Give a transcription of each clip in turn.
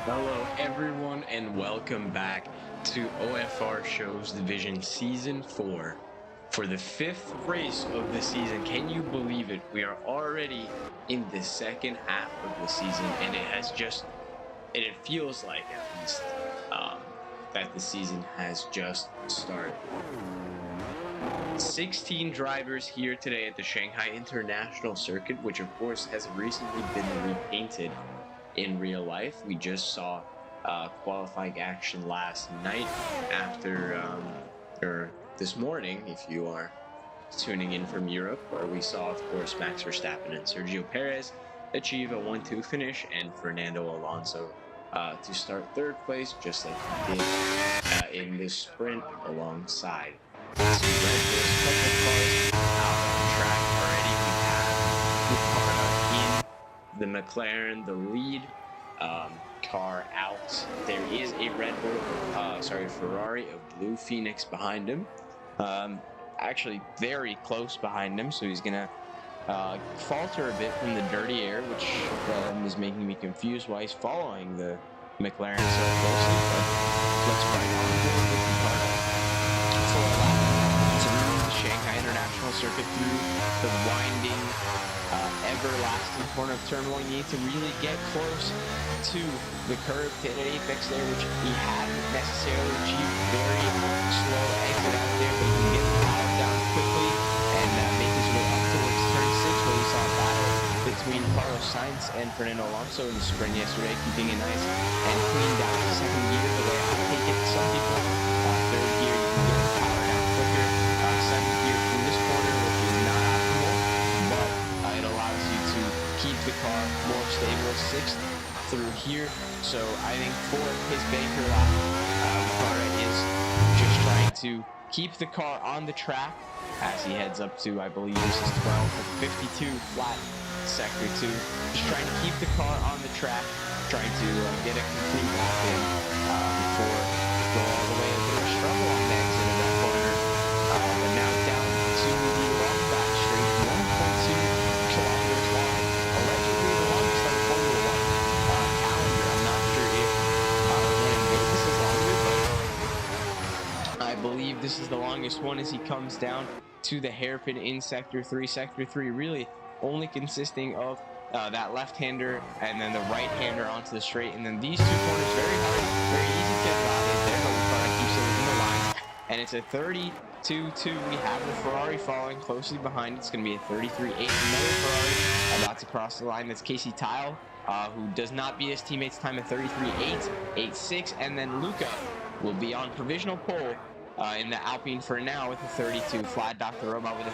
Hello, everyone, and welcome back to OFR Shows Division Season 4. For the fifth race of the season, can you believe it? We are already in the second half of the season, and it feels like at least, that the season has just started. 16 drivers here today at the Shanghai International Circuit, which of course has recently been repainted in real life. We just saw qualifying action last night or this morning, if you are tuning in from Europe, where we saw, of course, Max Verstappen and Sergio Perez achieve a 1-2 finish, and Fernando Alonso to start third place, just like he did in this sprint alongside some Red Bulls. Couple cars out on the track already. We have Ricciardo in the McLaren, the lead car out. There is a Ferrari of Blue Phoenix behind him. Actually, very close behind him, so he's gonna falter a bit from the dirty air, which is making me confused why he's following the McLaren so closely. But let's ride on board with Ricciardo for a lap through the Shanghai International Circuit, through the winding, everlasting corner of Turn 1. You need to really get close to the curve to hit an apex there, which he hadn't necessarily achieved. Very slow exit out there, but he can get the power down quickly and make his way up towards Turn 6, where we saw a battle between Carlos Sainz and Fernando Alonso in the sprint yesterday, keeping it nice and clean down to second gear the way I take it. Some people, third gear, you can get the power down quicker. Seventh gear through this corner, which is not optimal, but it allows you to keep the car more stable. Sixth through here, so I think for his banker lap, Ricciardo is just trying to keep the car on the track as he heads up to, I believe this is 12 or 52 flat sector 2. Just trying to keep the car on the track, trying to get a complete lap in before go all the way into a struggle on the exit of that corner. But now down to the long back straight, 1.2 kilometers long. Allegedly the longest on the Formula 1 calendar. I'm not sure if this is longer, but I believe this is the longest one as he comes down to the hairpin in Sector 3. Sector 3 really only consisting of that left-hander and then the right-hander onto the straight, and then these two corners very hard, very easy to get out in there, but Ricciardo keeps it within the lines, and it's a 32-2. We have the Ferrari following closely behind. It's going to be a 33-8. Another Ferrari about to cross the line. That's Casey Tile, who does not beat his teammates' time at 33-8, 8-6, and then Luca will be on provisional pole in the Alpine for now with a 32 flat. Dr. Robot with a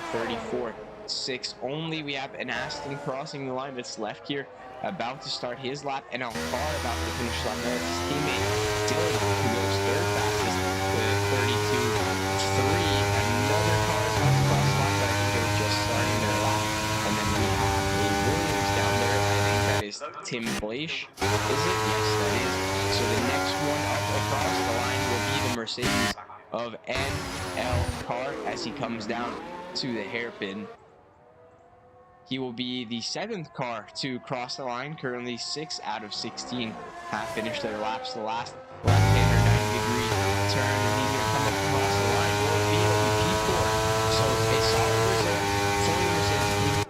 34-6 only. We have an Aston crossing the line. That's left here, about to start his lap, and Alfar about to finish lap. That's his teammate Dylan, who goes third fastest with a 32-3. Another car is about to cross the line, but I think they're just starting their lap. And then we have a Williams down there. I think that is Tim Blaish. Is it? Yes, that is. So the next one up across the line will be the Mercedes of NL Car as he comes down to the hairpin. He will be the 7th car to cross the line. Currently 6 out of 16 have finished their laps. The last left-hander 90-degree turn, and he's going to come up across the line. Will be P4. So a solid result for the Mercedes team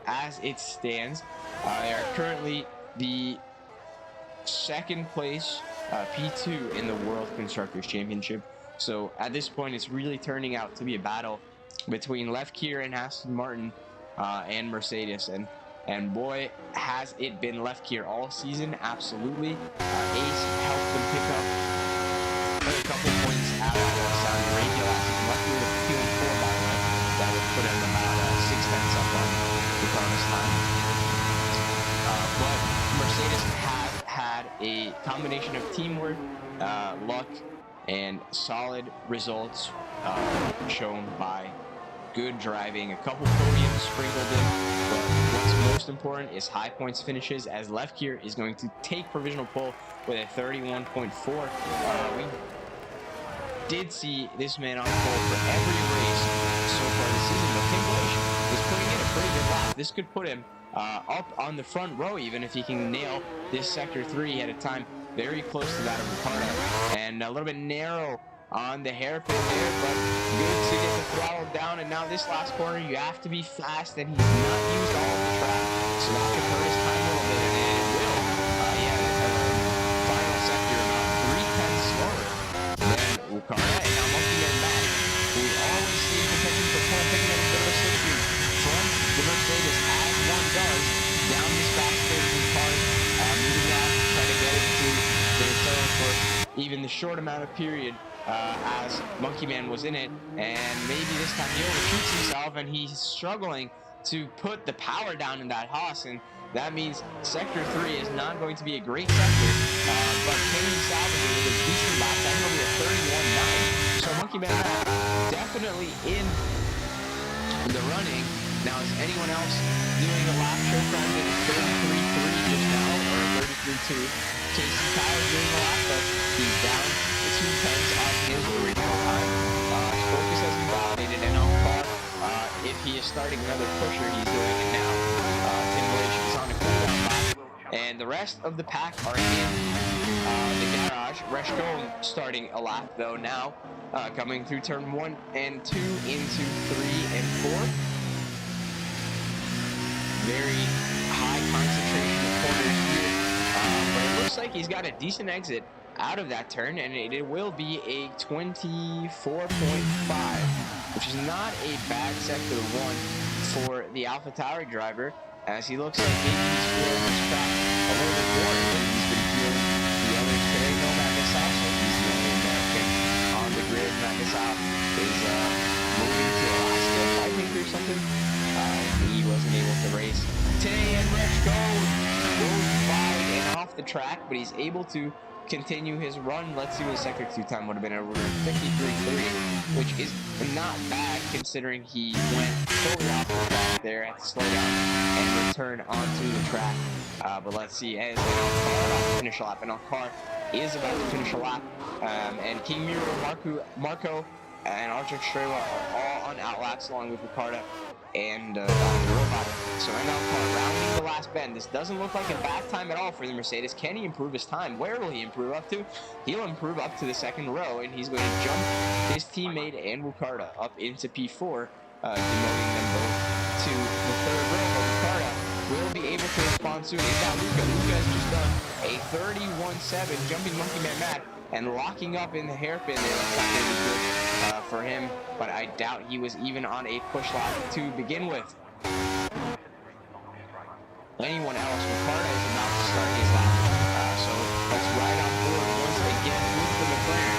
as it stands. They are currently the second place P2 in the World Constructors Championship. So at this point, it's really turning out to be a battle between Lefkier and Aston Martin and Mercedes, and boy, has it been Lefkier all season. Absolutely. Ace helped them pick up a couple points out of Saudi Arabia last season. Lefkier with 2-4, by the way. That would put him about 6 tenths up on the Carlos time. But Mercedes have had a combination of teamwork, luck, and solid results shown by good driving. A couple podiums sprinkled in, but what's most important is high points finishes, as Lefkier is going to take provisional pole with a 31.4. We did see this man on pole for every race so far this season, but Tim Blaish is putting in a pretty good lap. This could put him up on the front row, even if he can nail this Sector 3 at a time very close to that of Ricardo, and a little bit narrow on the hairpin there, but good to get the throttle down. And now this last corner, you have to be fast, and he's not used all of the track, so that could hurt his time a little bit, and it will. Final sector about 3/10 slower than Ricardo, and now Monkey Man Matt, who we always see potential for pole, picking up a bit of a slipstream from the Mercedes, as one does, down this fast curving car, moving out, trying to get it to the return for even the short amount of period as Monkey Man was in it, and maybe this time he overshoots himself, and he's struggling to put the power down in that Haas, and that means Sector 3 is not going to be a great sector, but can he salvage it with a decent lap? That's going to be a 31.9. So Monkey Man definitely in the running. Now, is anyone else doing a lap shirt from it? 33.3 just now, or 33.2. Casey Kyle's doing a lap, but he's down 2/10 on his original time. His focus has been validated, and on car, if he is starting another pusher, he's doing it now. Simulation is on a cooldown lap, and the rest of the pack are in the garage. Reshko starting a lap though now, coming through turn 1 and 2 into 3 and 4. Very high concentration of corners here, but it looks like he's got a decent exit out of that turn, and it will be a 24.5, which is not a bad sector 1 for the AlphaTauri driver, as he looks like maybe he's feeling this track a little bit more than he's been feeling the others today. No, Matt Gasol, so he's the only American on the grid. Matt Gasol is moving to Alaska, I think, or something. He wasn't able to race today, and Reshko goes by and off the track, but he's able to continue his run. Let's see what his sector 2 time would have been. Over 53.3, which is not bad considering he went fully off the track there at the slowdown and returned onto the track. But let's see, as Alcar about to finish a lap, and Alcar is about to finish a lap, and King Miro, Marco, and Archer Strela are all on outlaps along with Ricardo and Robot. So Alcar rounding the last bend. This doesn't look like a bad time at all for the Mercedes. Can he improve his time? Where will he improve up to? He'll improve up to the second row, and he's going to jump his teammate and Ricardo up into P4, demoting them both to the third row. But Ricardo will be able to respond soon. Is that Luca? Luca has just done a 31.7, jumping Monkey Man Mad and locking up in the hairpin there. That's not going to be good for him, but I doubt he was even on a push lap to begin with. Anyone else? Ricardo is about to start his lap, so let's ride on board once again with the McLaren.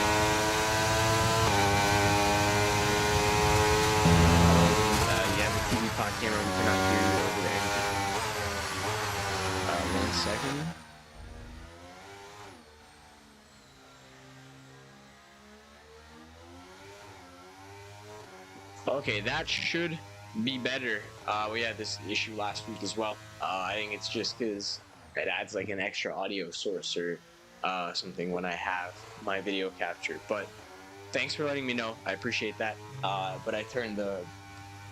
Yeah, the TV pod camera, we cannot hear you over the engine. 1 second. Okay, that should be better. We had this issue last week as well. I think it's just because it adds like an extra audio source or something when I have my video captured. But thanks for letting me know. I appreciate that. But I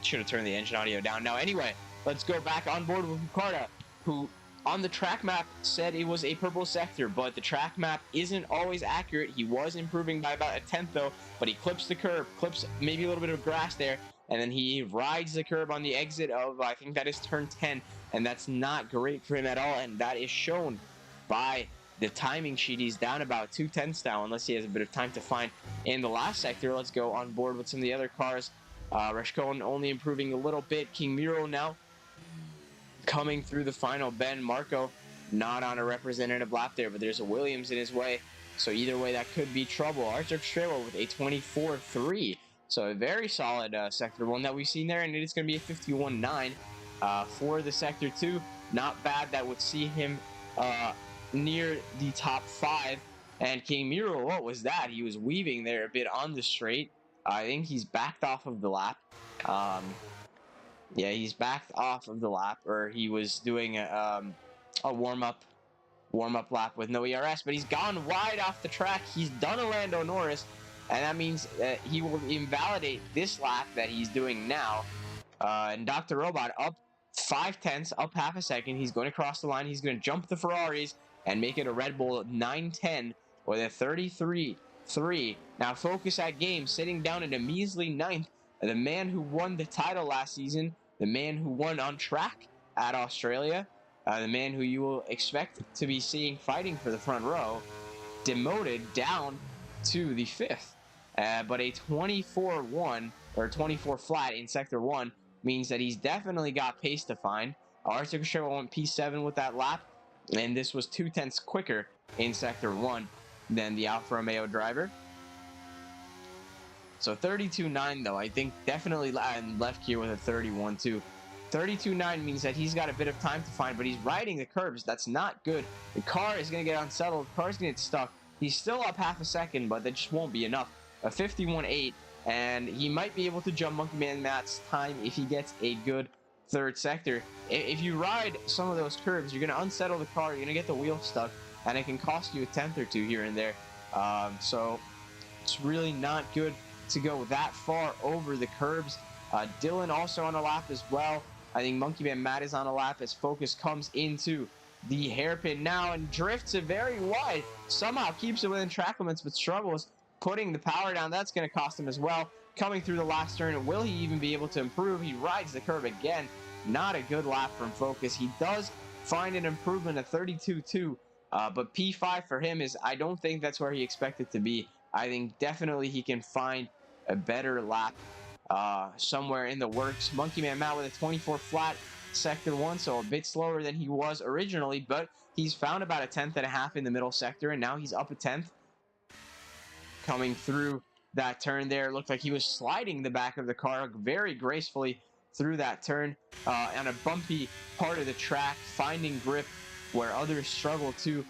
should have turned the engine audio down. Now, anyway, let's go back on board with Ricardo, who on the track map said it was a purple sector, but the track map isn't always accurate. He was improving by about 1/10 though, but he clips the curb, clips maybe a little bit of grass there, and then he rides the curb on the exit of, I think that is turn 10, and that's not great for him at all, and that is shown by the timing sheet. He's down about 2/10 now, unless he has a bit of time to find in the last sector. Let's go on board with some of the other cars. Reshko only improving a little bit. King Miro now coming through the final bend. Marco not on a representative lap there, but there's a Williams in his way, so either way that could be trouble. Archer Strela with a 24.3, so a very solid sector 1 that we've seen there, and it is going to be a 51.9 for the sector 2. Not bad. That would see him near the top 5. And King Miro, what was that? He was weaving there a bit on the straight. I think he's backed off of the lap. Yeah, he's backed off of the lap, or he was doing a warm-up lap with no ERS, but he's gone wide off the track. He's done a Lando Norris, and that means that he will invalidate this lap that he's doing now. And Dr. Robot up 0.5, up half a second. He's going to cross the line. He's going to jump the Ferraris, and make it a Red Bull 9-10 with a 33-3. Now Focus at game, sitting down in a measly ninth. The man who won the title last season, the man who won on track at Australia, the man who you will expect to be seeing fighting for the front row, demoted down to the 5th. But a 24-1 or 24 flat in Sector 1 means that he's definitely got pace to find. Arctic Show went P7 with that lap, and this was 0.2 quicker in Sector 1 than the Alfa Romeo driver. So 32.9 though, I think definitely left here with a 31.2. 32.9 means that he's got a bit of time to find, but he's riding the curbs. That's not good. The car is going to get unsettled. The car's going to get stuck. He's still up half a second, but that just won't be enough. A 51.8, and he might be able to jump Monkey Man Matt's time if he gets a good third sector. If you ride some of those curves, you're going to unsettle the car. You're going to get the wheel stuck, and it can cost you a tenth or two here and there. So it's really not good to go that far over the curbs. Dylan also on a lap as well. I think Monkey Man Matt is on a lap as Focus comes into the hairpin now and drifts it very wide. Somehow keeps it within track limits, but struggles putting the power down. That's going to cost him as well. Coming through the last turn, will he even be able to improve? He rides the curb again. Not a good lap from Focus. He does find an improvement of 32.2, but P5 for him is, I don't think that's where he expected to be. I think definitely he can find a better lap somewhere in the works. Monkey Man Matt with a 24 flat sector 1, so a bit slower than he was originally, but he's found about a tenth and a half in the middle sector, and now he's up a tenth. Coming through that turn there, looked like he was sliding the back of the car very gracefully through that turn on a bumpy part of the track, finding grip where others struggle to.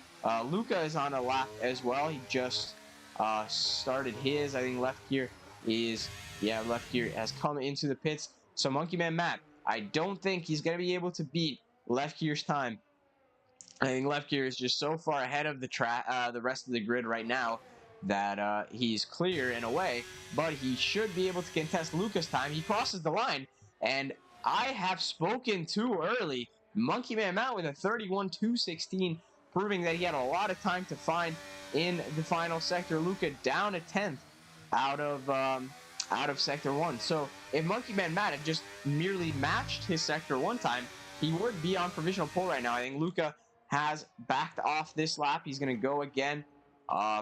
Luca is on a lap as well. He just started his. I think left gear has come into the pits. So Monkey Man Matt, I don't think he's going to be able to beat left gear's time. I think left gear is just so far ahead of the rest of the grid right now that he's clear in a way, but he should be able to contest Luca's time. He crosses the line, and I have spoken too early. Monkey Man Matt with a 31.216, proving that he had a lot of time to find in the final sector. Luca down a tenth out of sector 1. So if Monkey Man Matt had just merely matched his sector 1 time, he would be on provisional pole right now. I think Luca has backed off this lap. He's going to go again.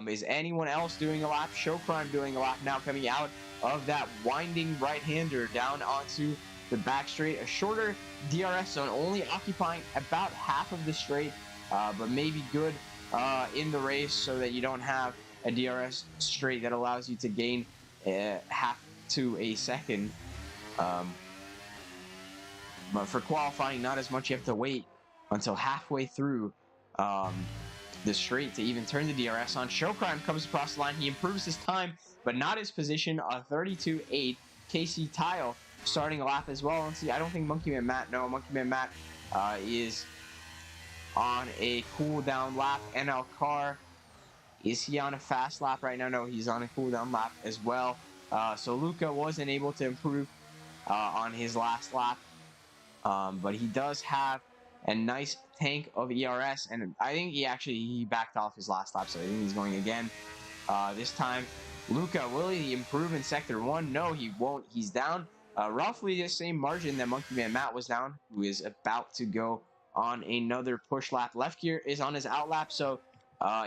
Is anyone else doing a lap? Showcrime doing a lap now, coming out of that winding right-hander down onto the back straight. A shorter DRS zone, only occupying about half of the straight, but maybe good in the race so that you don't have a DRS straight that allows you to gain half to a second. But for qualifying, not as much. You have to wait until halfway through the straight to even turn the DRS on. Showcrime comes across the line. He improves his time, but not his position. 32.8. Casey Tile starting a lap as well. And see, I don't think Monkey Man Matt, no, Monkey Man Matt is on a cool down lap. NL Car, is he on a fast lap right now? No, he's on a cool down lap as well. So Luca wasn't able to improve on his last lap, but he does have a nice tank of ERS, and I think he backed off his last lap, so I think he's going again. This time, Luca, will he improve in sector 1? No, he won't. He's down roughly the same margin that Monkey Man Matt was down, who is about to go on another push lap. Left gear is on his out lap, so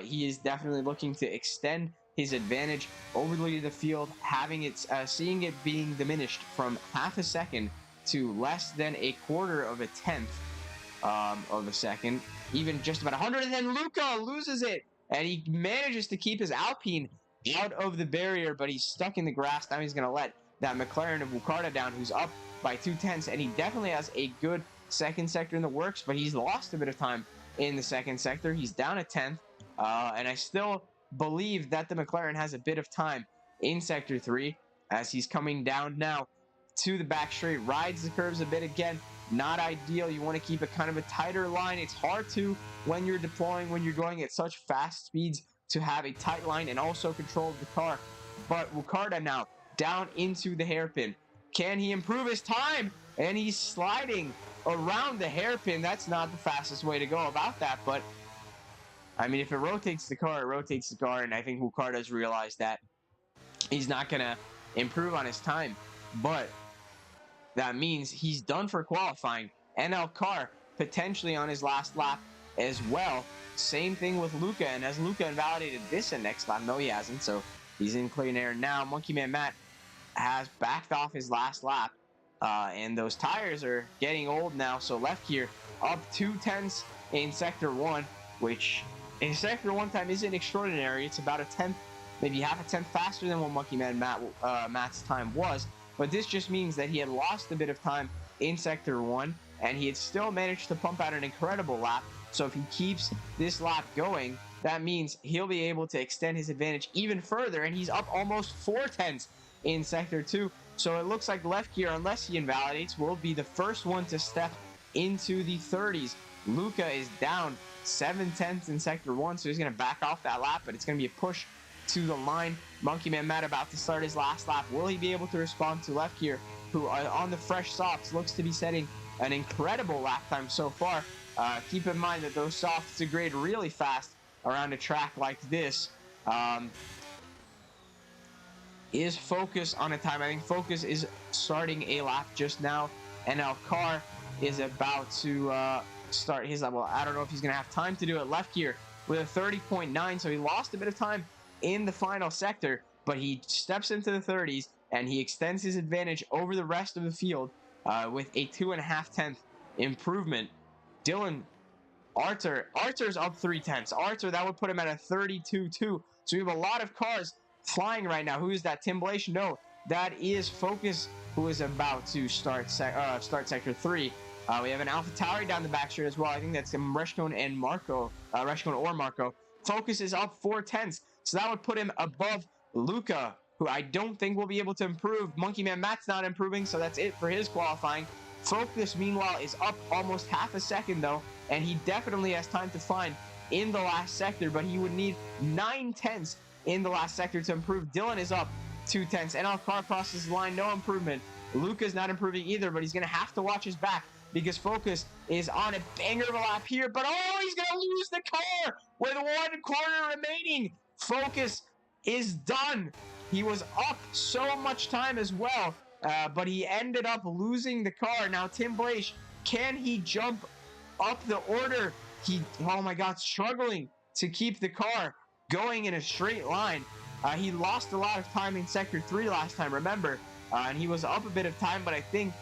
he is definitely looking to extend his advantage over the field, seeing it being diminished from half a second to less than a quarter of a tenth of a second, even just about 100, and then Luca loses it, and he manages to keep his Alpine out of the barrier, but he's stuck in the grass. Now he's going to let that McLaren of Wukarda down, who's up by 0.2, and he definitely has a good second sector in the works, but he's lost a bit of time in the second sector. He's down a tenth, and I still believe that the McLaren has a bit of time in sector 3 as he's coming down now to the back straight, rides the curves a bit again. Not ideal. You want to keep a kind of a tighter line. It's hard to when you're deploying, when you're going at such fast speeds, to have a tight line and also control the car. But Wukarda now down into the hairpin. Can he improve his time? And he's sliding around the hairpin. That's not the fastest way to go about that, but I mean, if it rotates the car, it rotates the car, and I think Hukar does realize that he's not gonna improve on his time, but that means he's done for qualifying. NL Carr potentially on his last lap as well. Same thing with Luca, and as Luca invalidated this in next lap, no, he hasn't, so he's in clean air now. Monkey Man Matt has backed off his last lap, and those tires are getting old now. So left gear up 2 tenths in sector one, which in sector one time isn't extraordinary. It's about a tenth, maybe half a tenth faster than what Monkey Man Matt's time was. But this just means that he had lost a bit of time in sector one, and he had still managed to pump out an incredible lap. So if he keeps this lap going, that means he'll be able to extend his advantage even further, and he's up almost 4 tenths in sector two. So it looks like left gear, unless he invalidates, will be the first one to step into the 30s. Luca is down 7 tenths in sector one, so he's going to back off that lap, but it's going to be a push to the line. Monkey Man Matt about to start his last lap. Will he be able to respond to left gear, who on the fresh softs looks to be setting an incredible lap time so far? Keep in mind that those softs degrade really fast around a track like this. Is Focus on a time? I think Focus is starting a lap just now. NL Carr is about to start his lap. Well, I don't know if he's going to have time to do it. Left gear with a 30.9, so he lost a bit of time in the final sector, but he steps into the 30s and he extends his advantage over the rest of the field with a 2.5 tenth improvement. Arthur's up 3 tenths. Arthur, that would put him at a 32.2. So we have a lot of cars flying right now. Who is that? Tim Blaish? No, that is Focus, who is about to start sector 3. We have an AlphaTauri down the backstretch as well. I think that's Reshkone and Marco. Reshkone or Marco. Focus is up 4 tenths. So that would put him above Luca, who I don't think will be able to improve. Monkey Man Matt's not improving, so that's it for his qualifying. Focus, meanwhile, is up almost half a second, though, and he definitely has time to find in the last sector, but he would need 9 tenths in the last sector to improve. Dylan is up 2 tenths. NL Carr crosses the line, no improvement. Luca's not improving either, but he's going to have to watch his back because Focus is on a banger of a lap here, but he's going to lose the car with 1 corner remaining. Focus is done. He was up so much time as well, but he ended up losing the car. Now, Tim Blaish, can he jump up the order? Oh my God, struggling to keep the car going in a straight line. He lost a lot of time in sector 3 last time, remember, and he was up a bit of time, but I think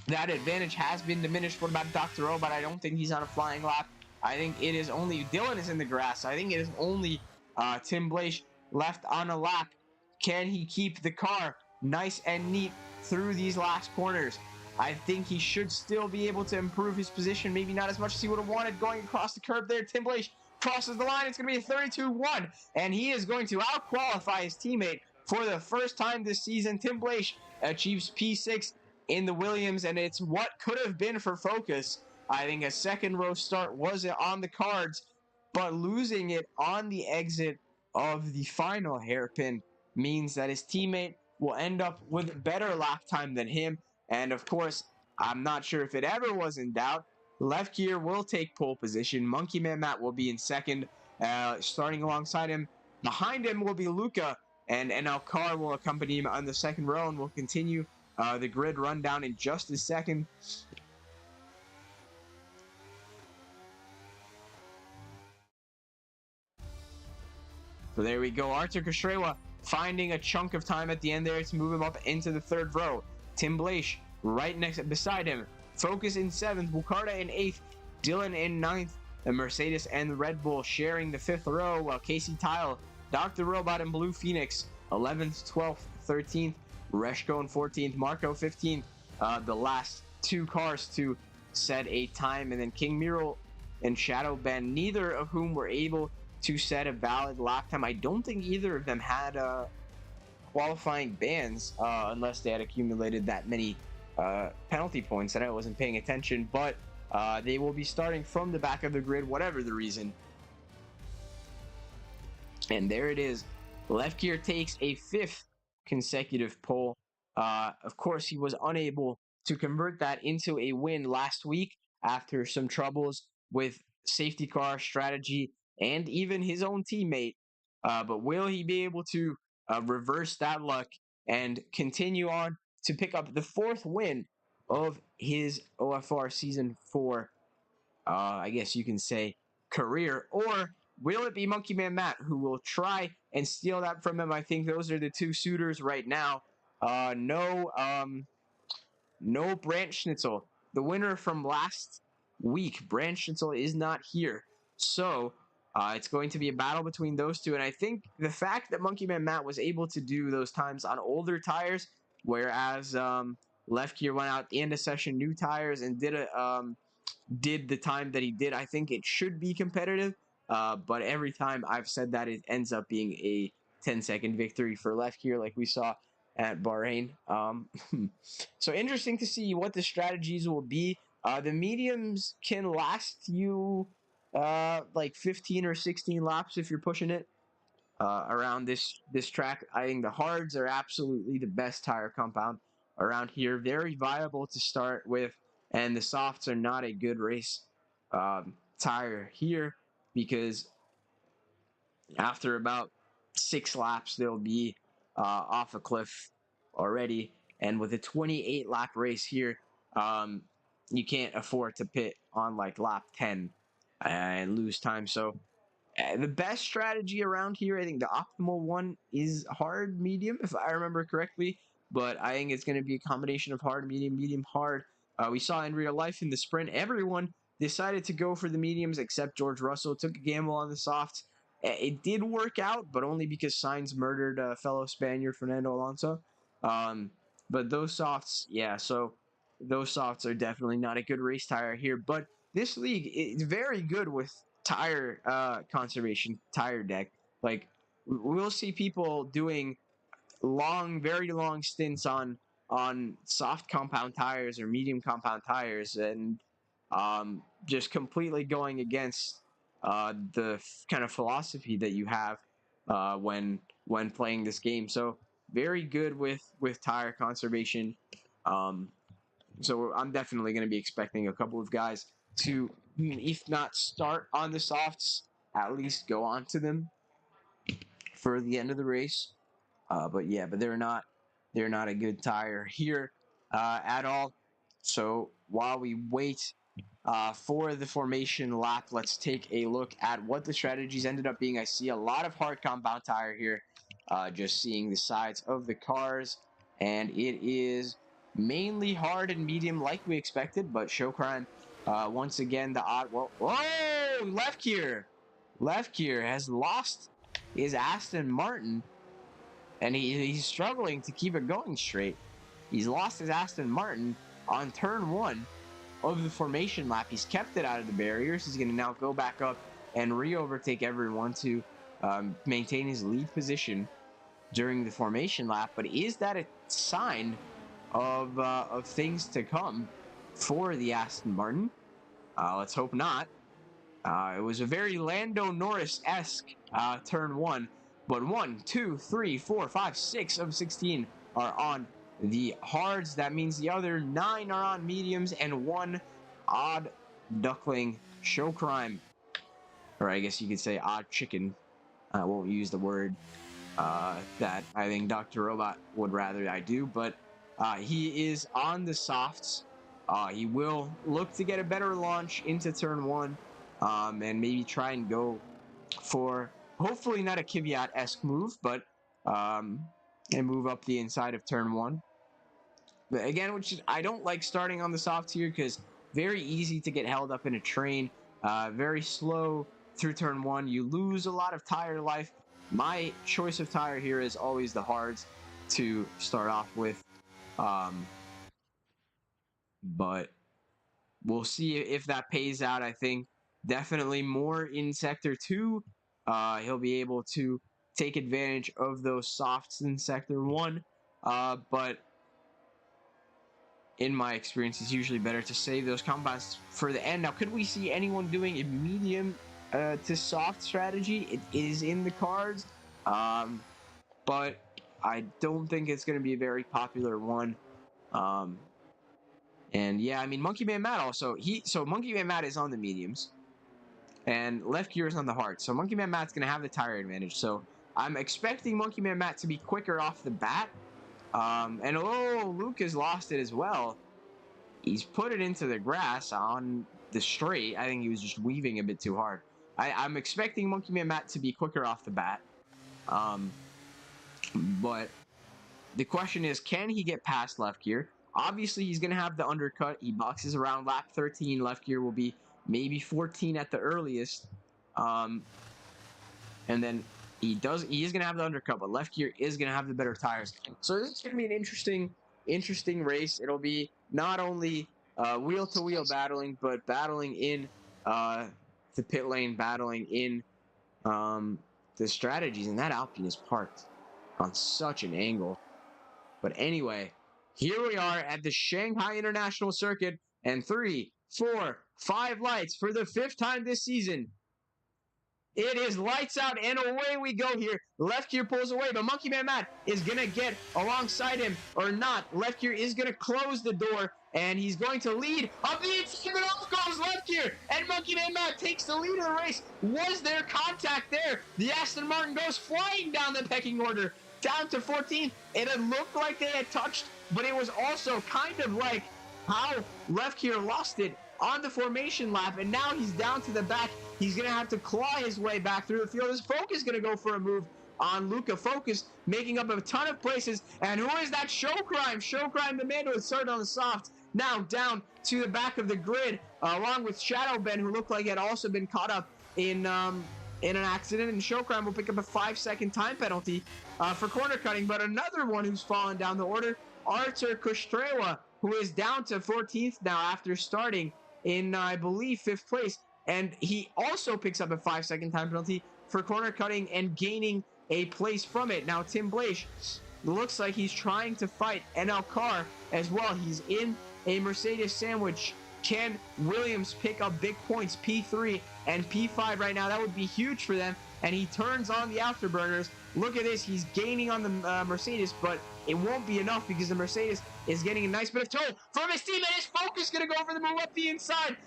that advantage has been diminished. What about Dr. O? But I don't think he's on a flying lap. I think it is only Dylan is in the grass. I think it is only Tim Blaish left on a lap. Can he keep the car nice and neat through these last corners? I think he should still be able to improve his position. Maybe not as much as he would have wanted going across the curb there. Tim Blaish crosses the line. It's going to be a 32-1, and he is going to out-qualify his teammate for the first time this season. Tim Blaish achieves P6 in the Williams, and it's what could have been for Focus. I think a second row start was on the cards, but losing it on the exit of the final hairpin means that his teammate will end up with better lap time than him. And of course, I'm not sure if it ever was in doubt. Left gear will take pole position. Monkey Man Matt will be in second, starting alongside him. Behind him will be Luca, and NL Carr will accompany him on the second row, and we'll continue the grid rundown in just a second. So there we go. Arthur Kashrewa finding a chunk of time at the end there to move him up into the third row. Tim Blaish right next beside him. Focus in 7th, Wukarda in 8th, Dylan in 9th, the Mercedes and the Red Bull sharing the 5th row, while Casey Tile, Dr. Robot and Blue Phoenix 11th, 12th, 13th, Reshko in 14th, Marco 15th, the last 2 cars to set a time, and then King Miro and Shadow Ben, neither of whom were able to set a valid lap time. I don't think either of them had qualifying bans unless they had accumulated that many penalty points and I wasn't paying attention, but they will be starting from the back of the grid, whatever the reason. And there it is. Left gear takes a 5th consecutive pole. Of course, he was unable to convert that into a win last week after some troubles with safety car strategy and even his own teammate. But will he be able to reverse that luck and continue on to pick up the fourth win of his OFR season 4, I guess you can say, career? Or will it be Monkey Man Matt who will try and steal that from him? I think those are the two suitors right now. No Branch Schnitzel. The winner from last week, Branch Schnitzel, is not here. So it's going to be a battle between those two. And I think the fact that Monkey Man Matt was able to do those times on older tires, whereas Left Gear went out at the end of session, new tires, and did the time that he did, I think it should be competitive. But every time I've said that, it ends up being a 10-second victory for Left Gear, like we saw at Bahrain. So interesting to see what the strategies will be. The mediums can last you like 15 or 16 laps if you're pushing it around this track. I think the hards are absolutely the best tire compound around here. Very viable to start with, and the softs are not a good race tire here because after about 6 laps they'll be off a cliff already. And with a 28 lap race here, um, you can't afford to pit on like lap 10 and lose time. So the best strategy around here, I think the optimal one is hard medium, if I remember correctly. But I think it's going to be a combination of hard, medium, medium, hard. We saw in real life in the sprint, everyone decided to go for the mediums except George Russell. Took a gamble on the softs. It did work out, but only because Sainz murdered fellow Spaniard Fernando Alonso. Um, but those softs, yeah, so those softs are definitely not a good race tire here. But this league is very good with tire conservation, tire deck. Like we'll see people doing very long stints on soft compound tires or medium compound tires, and just completely going against the kind of philosophy that you have when playing this game. So very good with tire conservation. Um, so I'm definitely going to be expecting a couple of guys to, if not start on the softs, at least go on to them for the end of the race. But yeah, but they're not a good tire here at all. So while we wait for the formation lap, let's take a look at what the strategies ended up being. I see a lot of hard compound tire here, just seeing the sides of the cars, and it is mainly hard and medium like we expected, but Show Crime, once again, the odd, well, whoa, Left gear has lost his Aston Martin, and he's struggling to keep it going straight. He's lost his Aston Martin on turn 1 of the formation lap. He's kept it out of the barriers. He's going to now go back up and re-overtake everyone to maintain his lead position during the formation lap. But is that a sign of things to come for the Aston Martin? Let's hope not. It was a very Lando Norris-esque turn 1. But 1, 2, 3, 4, 5, 6 of 16 are on the hards. That means the other 9 are on mediums and 1 odd duckling Show Crime. Or I guess you could say odd chicken. I won't use the word that I think Dr. Robot would rather I do. But he is on the softs. He will look to get a better launch into turn 1 and maybe try and go for hopefully not a Kvyat-esque move, but and move up the inside of turn 1. But again, I don't like starting on the soft here because very easy to get held up in a train. Very slow through turn 1. You lose a lot of tire life. My choice of tire here is always the hards to start off with. But we'll see if that pays out. I think definitely more in Sector 2. He'll be able to take advantage of those softs in Sector 1. But in my experience, it's usually better to save those combats for the end. Now, could we see anyone doing a medium to soft strategy? It is in the cards, but I don't think it's going to be a very popular one. And yeah, I mean, Monkey Man Matt also, so Monkey Man Matt is on the mediums. and left gear is on the hard. So Monkey Man Matt's going to have the tire advantage. So I'm expecting Monkey Man Matt to be quicker off the bat. And Luke has lost it as well. He's put it into the grass on the straight. I think he was just weaving a bit too hard. I'm expecting Monkey Man Matt to be quicker off the bat. But the question is, can he get past left gear? Obviously, he's going to have the undercut. He boxes around lap 13. Left gear will be maybe 14 at the earliest. And then he is going to have the undercut, but left gear is going to have the better tires. So this is going to be an interesting race. It'll be not only wheel-to-wheel battling, but battling in the pit lane, battling in the strategies. And that Alpine is parked on such an angle. But anyway, here we are at the Shanghai International Circuit, and 3, 4, 5 lights for the 5th time this season. It is lights out, and away we go here. Left gear pulls away, but Monkey Man Matt is going to get alongside him, or not. Left gear is going to close the door, and he's going to lead up the inside, but off goes left gear, and Monkey Man Matt takes the lead of the race. Was there contact there? The Aston Martin goes flying down the pecking order, down to 14th. It had looked like they had touched, but it was also kind of like how left gear lost it on the formation lap, and now he's down to the back. He's going to have to claw his way back through the field. His Focus is going to go for a move on Luca. Focus making up a ton of places, and who is that? Show Crime the man who had started on the soft, now down to the back of the grid, along with Shadow Ben, who looked like he had also been caught up in an accident, and Show Crime will pick up a 5-second time penalty for corner cutting. But another one who's fallen down the order, Artur Kustrewa, who is down to 14th now after starting in, I believe, 5th place. And he also picks up a 5-second time penalty for corner cutting and gaining a place from it. Now, Tim Blaish looks like he's trying to fight NL Carr as well. He's in a Mercedes sandwich. Can Williams pick up big points, P3 and P5 right now? That would be huge for them. And he turns on the afterburners. Look at this. He's gaining on the Mercedes, but it won't be enough because the Mercedes is getting a nice bit of tow from his team, and his Focus going to go for the move up the inside.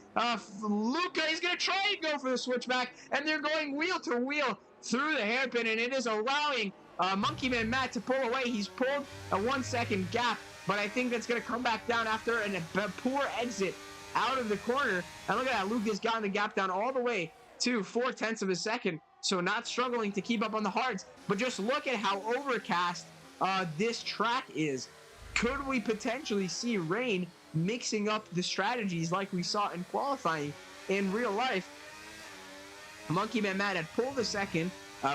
Luca is going to try and go for the switchback, and they're going wheel to wheel through the hairpin, and it is allowing Monkey Man Matt to pull away. He's pulled a 1-second gap, but I think that's going to come back down after a poor exit out of the corner. And look at that. Luke has gotten the gap down all the way to 0.4 of a second. So not struggling to keep up on the hards. But just look at how overcast this track is. Could we potentially see rain mixing up the strategies like we saw in qualifying in real life? Monkey Man Matt had pulled a second,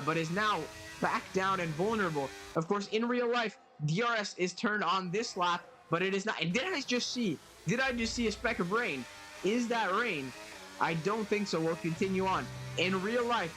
but is now back down and vulnerable. Of course, in real life, DRS is turned on this lap, but it is not. And did I just see a speck of rain? Is that rain? I don't think so. We'll continue on. In real life,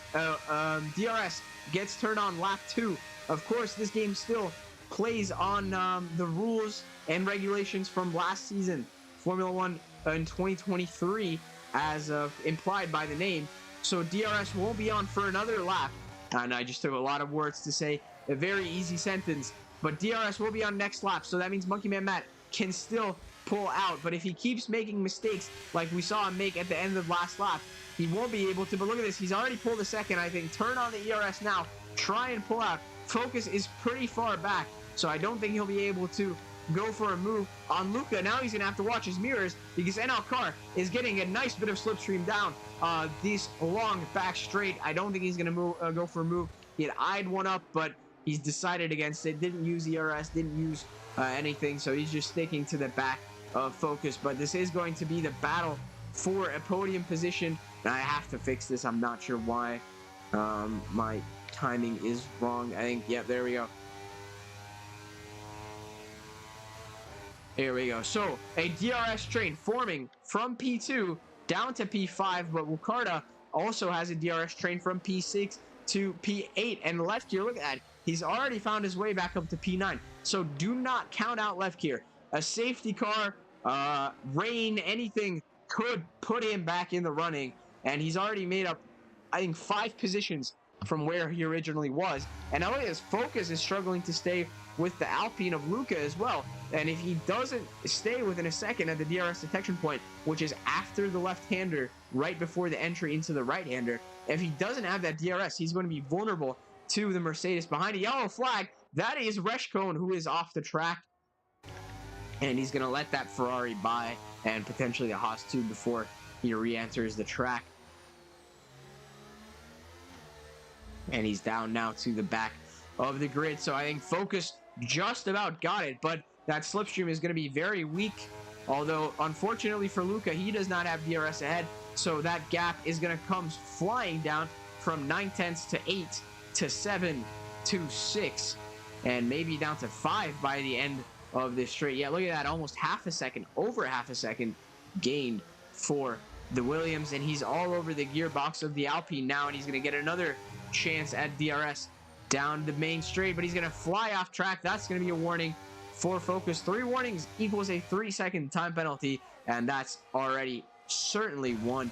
DRS gets turned on lap 2. Of course, this game still plays on the rules and regulations from last season, Formula 1 in 2023, as implied by the name. So DRS won't be on for another lap. And I just took a lot of words to say a very easy sentence. But DRS will be on next lap, so that means Monkey Man Matt can still pull out. But if he keeps making mistakes like we saw him make at the end of last lap, he won't be able to. But look at this. He's already pulled a second, I think. Turn on the ERS now. Try and pull out. Focus is pretty far back, so I don't think he'll be able to go for a move on Luca. Now he's going to have to watch his mirrors because NL Carr is getting a nice bit of slipstream down this long back straight. I don't think he's going to go for a move. He had eyed one up, but he's decided against it. Didn't use ERS, didn't use anything, so he's just sticking to the back of Focus. But this is going to be the battle for a podium position. And I have to fix this. I'm not sure why my timing is wrong. I think, yep, there we go. Here we go. So a DRS train forming from P2 down to P5, but Wukarda also has a DRS train from P6 to P8. And left gear, look at that. He's already found his way back up to P9. So do not count out left gear. A safety car, rain, anything could put him back in the running. And he's already made up, I think, 5 positions from where he originally was. And now his Focus is struggling to stay with the Alpine of Luca as well. And if he doesn't stay within a second at the DRS detection point, which is after the left-hander, right before the entry into the right-hander, if he doesn't have that DRS, he's going to be vulnerable to the Mercedes behind. A yellow flag. That is Reshkone, who is off the track. And he's going to let that Ferrari by and potentially the Haas too before he re-enters the track. And he's down now to the back of the grid. So I think Focus just about got it, but that slipstream is going to be very weak. Although, unfortunately for Luca, he does not have DRS ahead. So that gap is going to come flying down from 9/10 to 8 to 7 to 6. And maybe down to 5 by the end of this straight. Yeah, look at that. Almost half a second, over half a second gained for the Williams. And he's all over the gearbox of the Alpine now. And he's going to get another chance at DRS down the main straight. But he's going to fly off track. That's going to be a warning for Focus. 3 warnings equals a 3-second time penalty. And that's already certainly one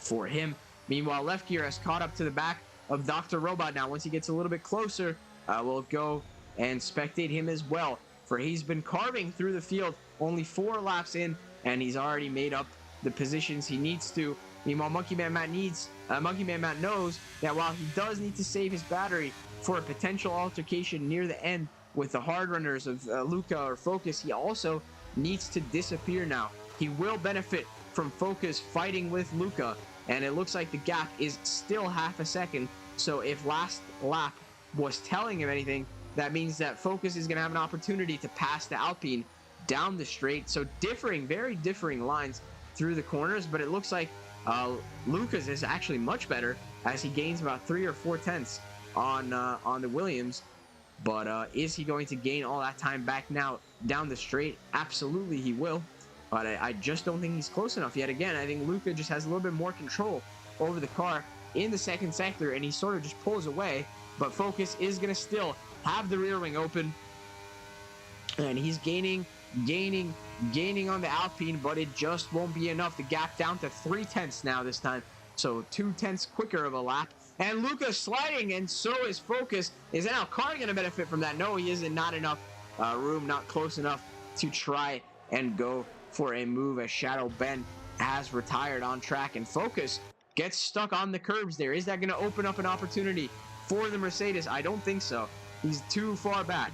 for him. Meanwhile, left gear has caught up to the back of Dr. Robot now. Once he gets a little bit closer, we'll go and spectate him as well. For he's been carving through the field, only 4 laps in, and he's already made up the positions he needs to. Meanwhile, Monkey Man Matt knows that while he does need to save his battery for a potential altercation near the end with the hard runners of Luca or Focus, he also needs to disappear now. He will benefit from Focus fighting with Luca, and it looks like the gap is still half a second. So if last lap was telling him anything, that means that Focus is going to have an opportunity to pass the Alpine down the straight. So very differing lines through the corners, but it looks like Lucas is actually much better as he gains about 3 or 4 tenths on the Williams. But is he going to gain all that time back now down the straight? Absolutely he will. But I just don't think he's close enough yet. Again, I think Luca just has a little bit more control over the car in the second sector, and he sort of just pulls away. But Focus is going to still have the rear wing open, and he's gaining on the Alpine, but it just won't be enough. The gap down to 3 tenths now this time, so 2 tenths quicker of a lap. And Luca's sliding, and so is Focus. Is now car going to benefit from that? No, he isn't. Not enough room, not close enough to try and go for a move, as Shadow Ben has retired on track, and Focus gets stuck on the curbs there. Is that going to open up an opportunity for the Mercedes? I don't think so. He's too far back.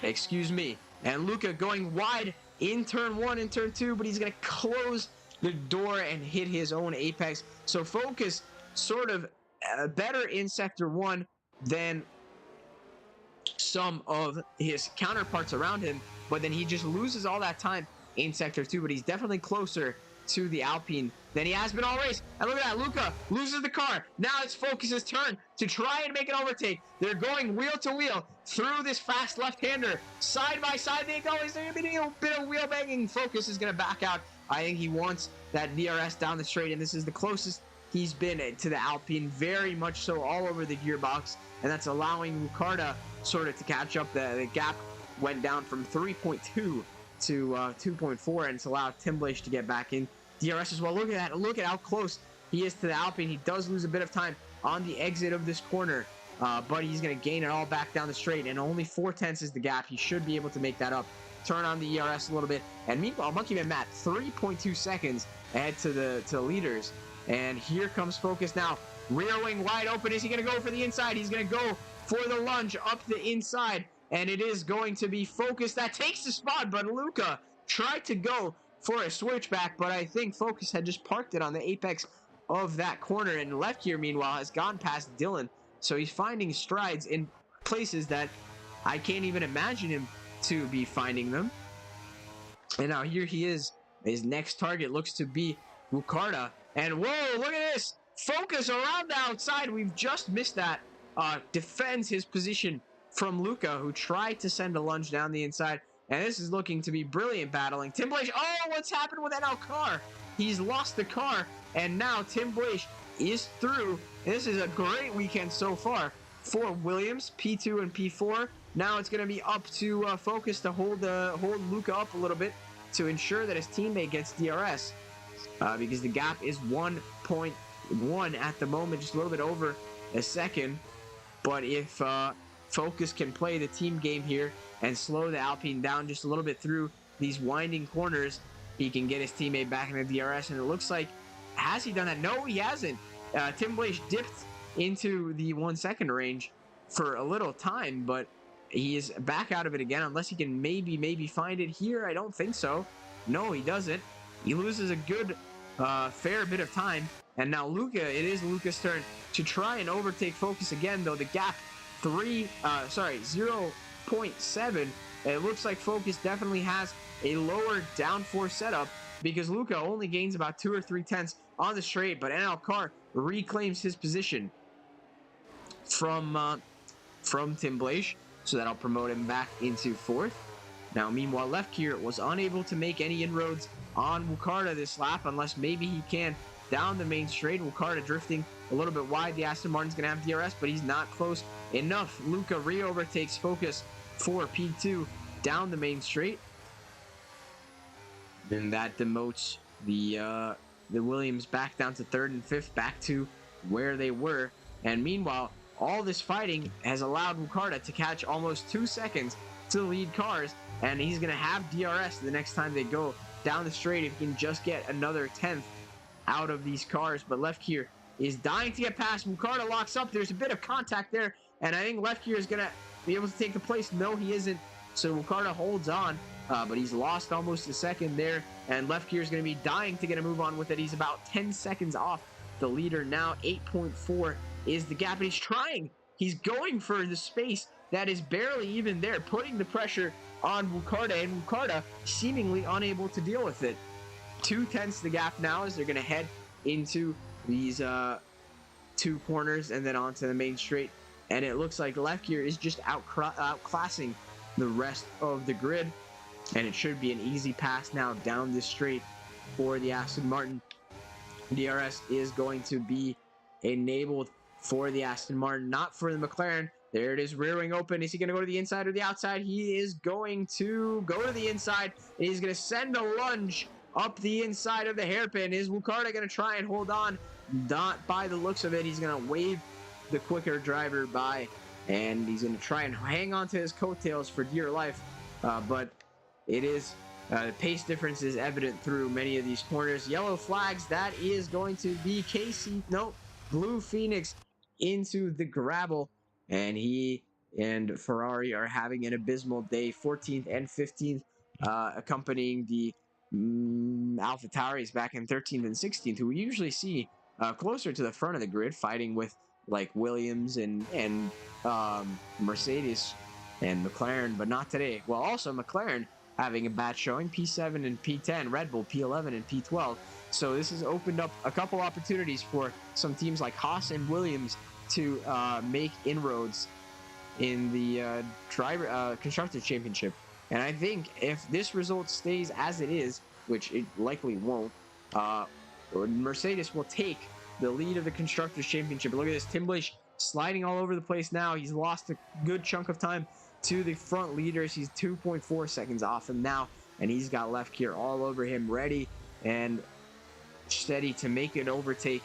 Excuse me. And Luca going wide in turn 1 and turn 2, but he's going to close the door and hit his own apex. So Focus sort of better in sector 1 than some of his counterparts around him, but then he just loses all that time in sector 2. But he's definitely closer to the Alpine than he has been all race. And look at that, Luca loses the car. Now it's Focus's turn to try and make an overtake. They're going wheel to wheel through this fast left-hander. Side by side they go. Is there going to be a bit of wheel banging? Focus is going to back out. I think he wants that DRS down the straight, and this is the closest he's been to the Alpine, very much so all over the gearbox, and that's allowing Ricardo sort of to catch up. The gap went down from 3.2 to 2.4, and it's allowed Tim Blaish to get back in DRS as well. Look at that. Look at how close he is to the Alpine. He does lose a bit of time on the exit of this corner, but he's going to gain it all back down the straight, and only 4 tenths is the gap. He should be able to make that up. Turn on the ERS a little bit, and meanwhile, Monkey Man Matt 3.2 seconds ahead to the leaders. And here comes Focus now. Rear wing wide open. Is he going to go for the inside? He's going to go for the lunge up the inside, and it is going to be Focus that takes the spot, but Luca tried to go for a switchback, but I think Focus had just parked it on the apex of that corner, and left gear, meanwhile, has gone past Dylan, so he's finding strides in places that I can't even imagine him to be finding them. And now here he is. His next target looks to be Ricardo, and whoa, look at this! Focus around the outside. We've just missed that. Defends his position from Luca, who tried to send a lunge down the inside. And this is looking to be brilliant battling. Tim Blaish, oh, what's happened with that now car? He's lost the car, and now Tim Blaish is through. This is a great weekend so far for Williams, P2 and P4. Now it's going to be up to Focus to hold Luca up a little bit to ensure that his teammate gets DRS, because the gap is 1.1 at the moment, just a little bit over a second. But if Focus can play the team game here and slow the Alpine down just a little bit through these winding corners, he can get his teammate back in the DRS. And it looks like, has he done that? No, he hasn't. Tim Blaish dipped into the 1 second range for a little time, but he is back out of it again, unless he can maybe find it here. I don't think so. No, he doesn't. He loses a good fair bit of time. And now Luca, it is Luca's turn to try and overtake Focus again, though the gap 0.7. It looks like Focus definitely has a lower downforce setup because Luca only gains about 2 or 3 tenths on the straight, but NL Car reclaims his position from Tim Blaish, so that'll promote him back into 4th. Now, meanwhile, Lefkier was unable to make any inroads on Wukarda this lap, unless maybe he can down the main straight. Wukarda drifting a little bit wide. The Aston Martin's going to have DRS, but he's not close enough. Luca re-overtakes Focus for P2 down the main straight. And that demotes the Williams back down to 3rd and 5th, back to where they were. And meanwhile, all this fighting has allowed Wukarda to catch almost 2 seconds to the lead cars, and he's going to have DRS the next time they go down the straight if he can just get another 10th out of these cars. But Lefkier is dying to get past. Wukarda locks up. There's a bit of contact there, and I think Lefkier is going to be able to take the place. No, he isn't. So Wukarda holds on, but he's lost almost a second there, and Lefkier is going to be dying to get a move on with it. He's about 10 seconds off the leader now. 8.4 is the gap, and he's trying. He's going for the space that is barely even there, putting the pressure on Wukarda, and Wukarda seemingly unable to deal with it. 2 tenths the gap now as they're going to head into these 2 corners and then onto the main straight. And it looks like Lefkier is just outclassing the rest of the grid. And it should be an easy pass now down this straight for the Aston Martin. DRS is going to be enabled for the Aston Martin, not for the McLaren. There it is, rear wing open. Is he going to go to the inside or the outside? He is going to go to the inside. And he's going to send a lunge up the inside of the hairpin. Is Wukarda going to try and hold on? Not by the looks of it. He's going to wave the quicker driver by, and he's going to try and hang on to his coattails for dear life. But it is, the pace difference is evident through many of these corners. Yellow flags, that is going to be Blue Phoenix into the gravel. And he and Ferrari are having an abysmal day. 14th and 15th, accompanying the AlphaTauris back in 13th and 16th, who we usually see closer to the front of the grid, fighting with like Williams and Mercedes and McLaren, but not today. Well, also McLaren having a bad showing, P7 and P10, Red Bull P11 and P12. So this has opened up a couple opportunities for some teams like Haas and Williams to make inroads in the Constructors Championship. And I think if this result stays as it is, which it likely won't, Mercedes will take the lead of the Constructors Championship. Look at this, Tim Blaish sliding all over the place now. He's lost a good chunk of time to the front leaders. He's 2.4 seconds off him now, and he's got Lefkier all over him, ready and steady to make an overtake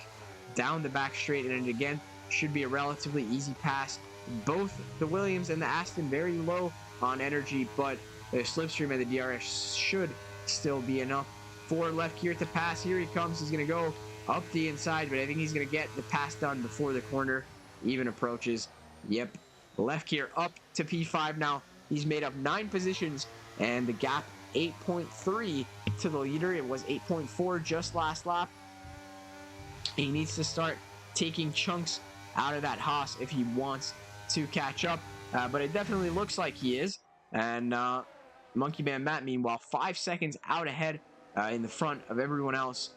down the back straight. And again, should be a relatively easy pass. Both the Williams and the Aston very low on energy, but the slipstream and the DRS should still be enough for Lefkier to pass. Here he comes. He's going to go up the inside, but I think he's going to get the pass done before the corner even approaches. Yep, Lefkier up to P5 now. He's made up 9 positions, and the gap 8.3 to the leader. It was 8.4 just last lap. He needs to start taking chunks out of that Haas if he wants to catch up, but it definitely looks like he is. And Monkey Man Matt, meanwhile, 5 seconds out ahead in the front of everyone else.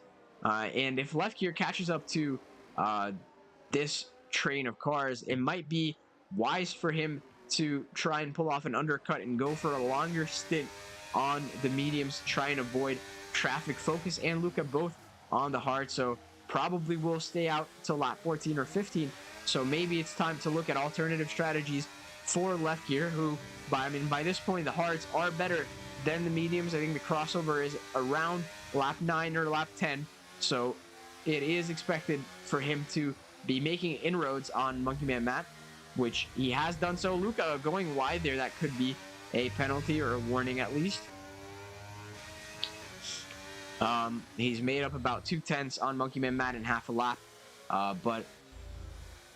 And if Lefkier catches up to this train of cars, it might be wise for him to try and pull off an undercut and go for a longer stint on the mediums, try and avoid traffic. Focus and Luca both on the hard, so probably will stay out till lap 14 or 15. So maybe it's time to look at alternative strategies for Lefkier, who by this point the hards are better than the mediums. I think the crossover is around lap 9 or lap 10, so it is expected for him to be making inroads on Monkey Man Matt. which he has done so. Luca going wide there, that could be a penalty or a warning at least. He's made up about 2/10 on Monkey Man Matt in half a lap, but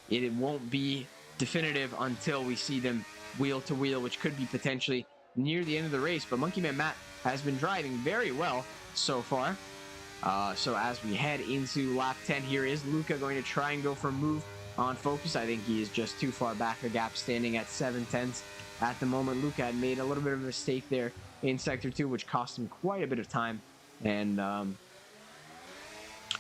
it won't be definitive until we see them wheel to wheel, which could be potentially near the end of the race. But Monkey Man Matt has been driving very well so far. So as we head into lap 10, here is Luca going to try and go for a move on Focus. I think he is just too far back, a gap standing at 7/10 at the moment. Luca had made a little bit of a mistake there in Sector 2, which cost him quite a bit of time and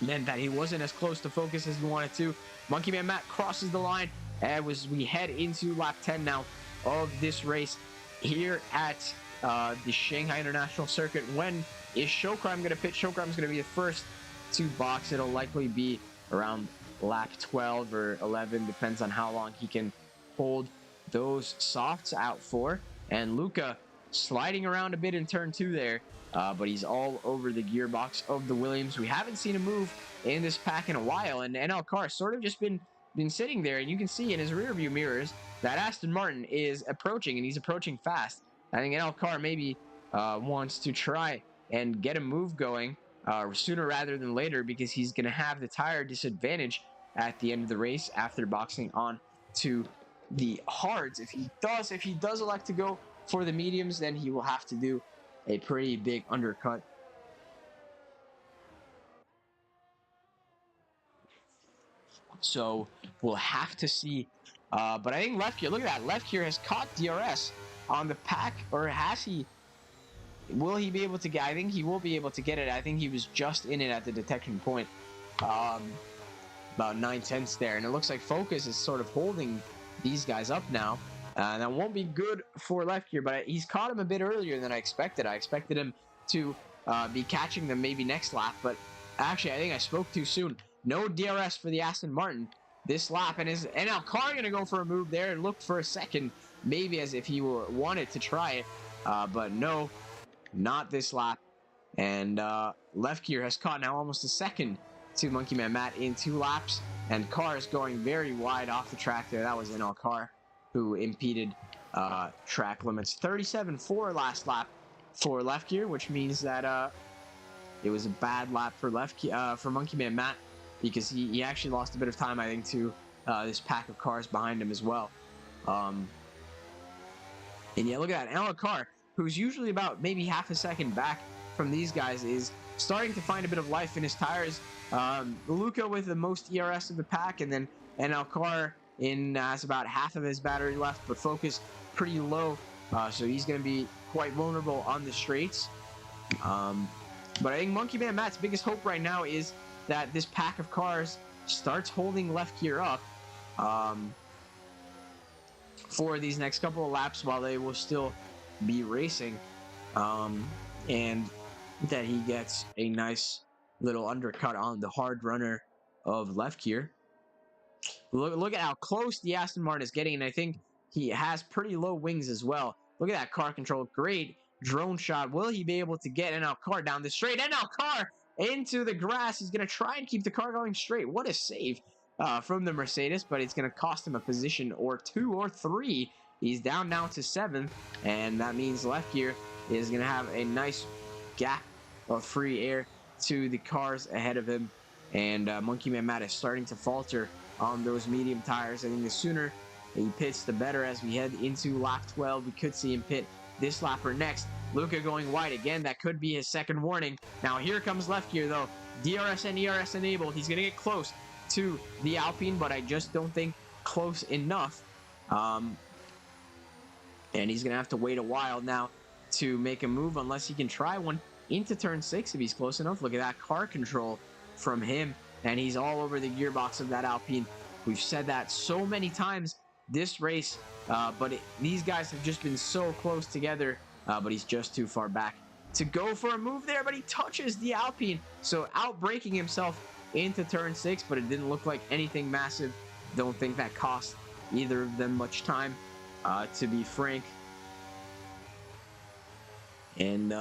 meant that he wasn't as close to Focus as he wanted to. Monkey Man Matt crosses the line as we head into lap 10 now of this race here at the Shanghai International Circuit. When is Showcrime going to pit? Showcrime is going to be the first to box. It'll likely be around lap 12 or 11, depends on how long he can hold those softs out for. And Luca sliding around a bit in turn 2 there, but he's all over the gearbox of the Williams. We haven't seen a move in this pack in a while, and NL Car sort of just been sitting there, and you can see in his rear view mirrors that Aston Martin is approaching, and he's approaching fast. I think NL Car maybe wants to try and get a move going sooner rather than later, because he's going to have the tire disadvantage at the end of the race after boxing on to the hards. If he does elect to go for the mediums, then he will have to do a pretty big undercut. So we'll have to see. But I think left gear, look at that. Left gear has caught DRS on the pack, or has he? Will he be able to get? I think he will be able to get it. I think he was just in it at the detection point. About 9/10 there. And it looks like Focus is sort of holding these guys up now. That won't be good for left gear, but he's caught him a bit earlier than I expected. I expected him to be catching them maybe next lap, but actually I think I spoke too soon. No DRS for the Aston Martin this lap, and is NL Car going to go for a move there and look for a second, maybe as if he wanted to try it, but no, not this lap. And left gear has caught now almost a second to Monkey Man Matt in 2 laps, and Car is going very wide off the track there. That was NL Car who impeded track limits. 37.4 last lap for left gear, which means that it was a bad lap for for Monkey Man Matt, because he actually lost a bit of time, I think, to this pack of cars behind him as well. And yeah, look at that. NL Car, who's usually about maybe half a second back from these guys, is starting to find a bit of life in his tires. Luca with the most ERS of the pack, and then NL Car has about half of his battery left, but Focus pretty low, so he's going to be quite vulnerable on the straights. But I think Monkey Man Matt's biggest hope right now is that this pack of cars starts holding left gear up for these next couple of laps while they will still be racing, and that he gets a nice little undercut on the hard runner of left gear. Look at how close the Aston Martin is getting, and I think he has pretty low wings as well. Look at that car control. Great drone shot. Will he be able to get NL Car down the straight? NL Car into the grass. He's going to try and keep the car going straight. What a save from the Mercedes, but it's going to cost him a position or 2 or 3. He's down now to 7th, and that means left gear is going to have a nice gap of free air to the cars ahead of him. And Monkey Man Matt is starting to falter on those medium tires. I think the sooner he pits, the better. As we head into lap 12, we could see him pit this lap or next. Luca going wide again. That could be his second warning. Now here comes left gear though. DRS and ERS enabled. He's going to get close to the Alpine, but I just don't think close enough. And he's going to have to wait a while now to make a move, unless he can try one into turn 6 if he's close enough. Look at that car control from him, and he's all over the gearbox of that Alpine. We've said that so many times this race, but these guys have just been so close together, but he's just too far back to go for a move there, but he touches the Alpine, so out-braking himself into turn 6, but it didn't look like anything massive. Don't think that cost either of them much time, to be frank. And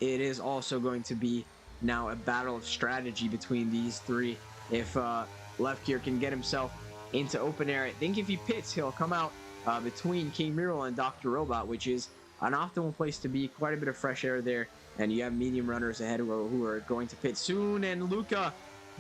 it is also going to be now a battle of strategy between these three. If left gear can get himself into open air. I think if he pits, he'll come out between King Muriel and Dr. Robot, which is an optimal place to be. Quite a bit of fresh air there, and you have medium runners ahead who are going to pit soon. And Luca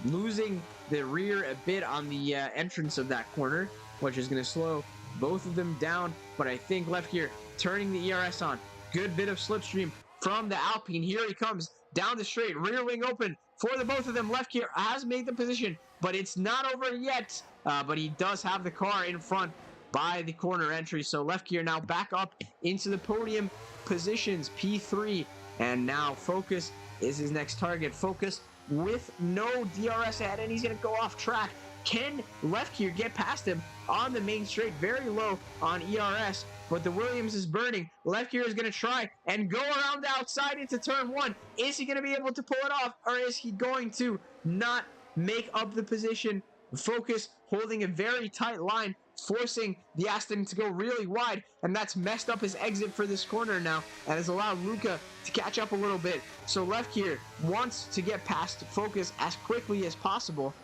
losing the rear a bit on the entrance of that corner, which is going to slow both of them down. But I think left here turning the ERS on. Good bit of slipstream from the Alpine. Here he comes down the straight, rear wing open for the both of them. Left here has made the position, but it's not over yet. But he does have the car in front by the corner entry. So left gear now back up into the podium positions, P3. And now Focus is his next target. Focus with no DRS ahead, and he's going to go off track. Can left gear get past him on the main straight? Very low on ERS, but the Williams is burning. Left gear is going to try and go around the outside into turn 1. Is he going to be able to pull it off, or is he going to not make up the position? Focus holding a very tight line, forcing the Aston to go really wide, and that's messed up his exit for this corner now, and has allowed Luca to catch up a little bit. So left gear wants to get past Focus as quickly as possible,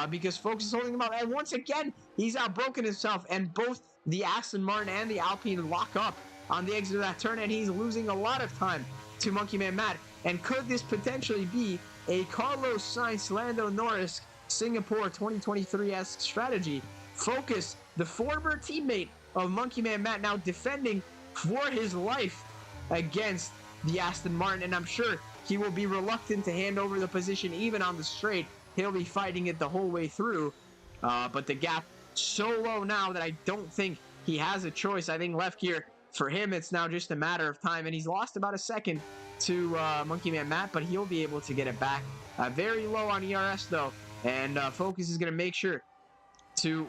because Focus is holding him up, and once again he's outbroken himself, and both the Aston Martin and the Alpine lock up on the exit of that turn, and he's losing a lot of time to Monkey Man Matt. And could this potentially be a Carlos Sainz, Lando Norris, Singapore 2023-esque strategy? Focus, the former teammate of Monkey Man Matt, now defending for his life against the Aston Martin, and I'm sure he will be reluctant to hand over the position even on the straight. He'll be fighting it the whole way through, but the gap so low now that I don't think he has a choice. I think left gear, for him, it's now just a matter of time, and he's lost about a second to Monkey Man Matt, but he'll be able to get it back. Very low on ERS though, and Focus is going to make sure to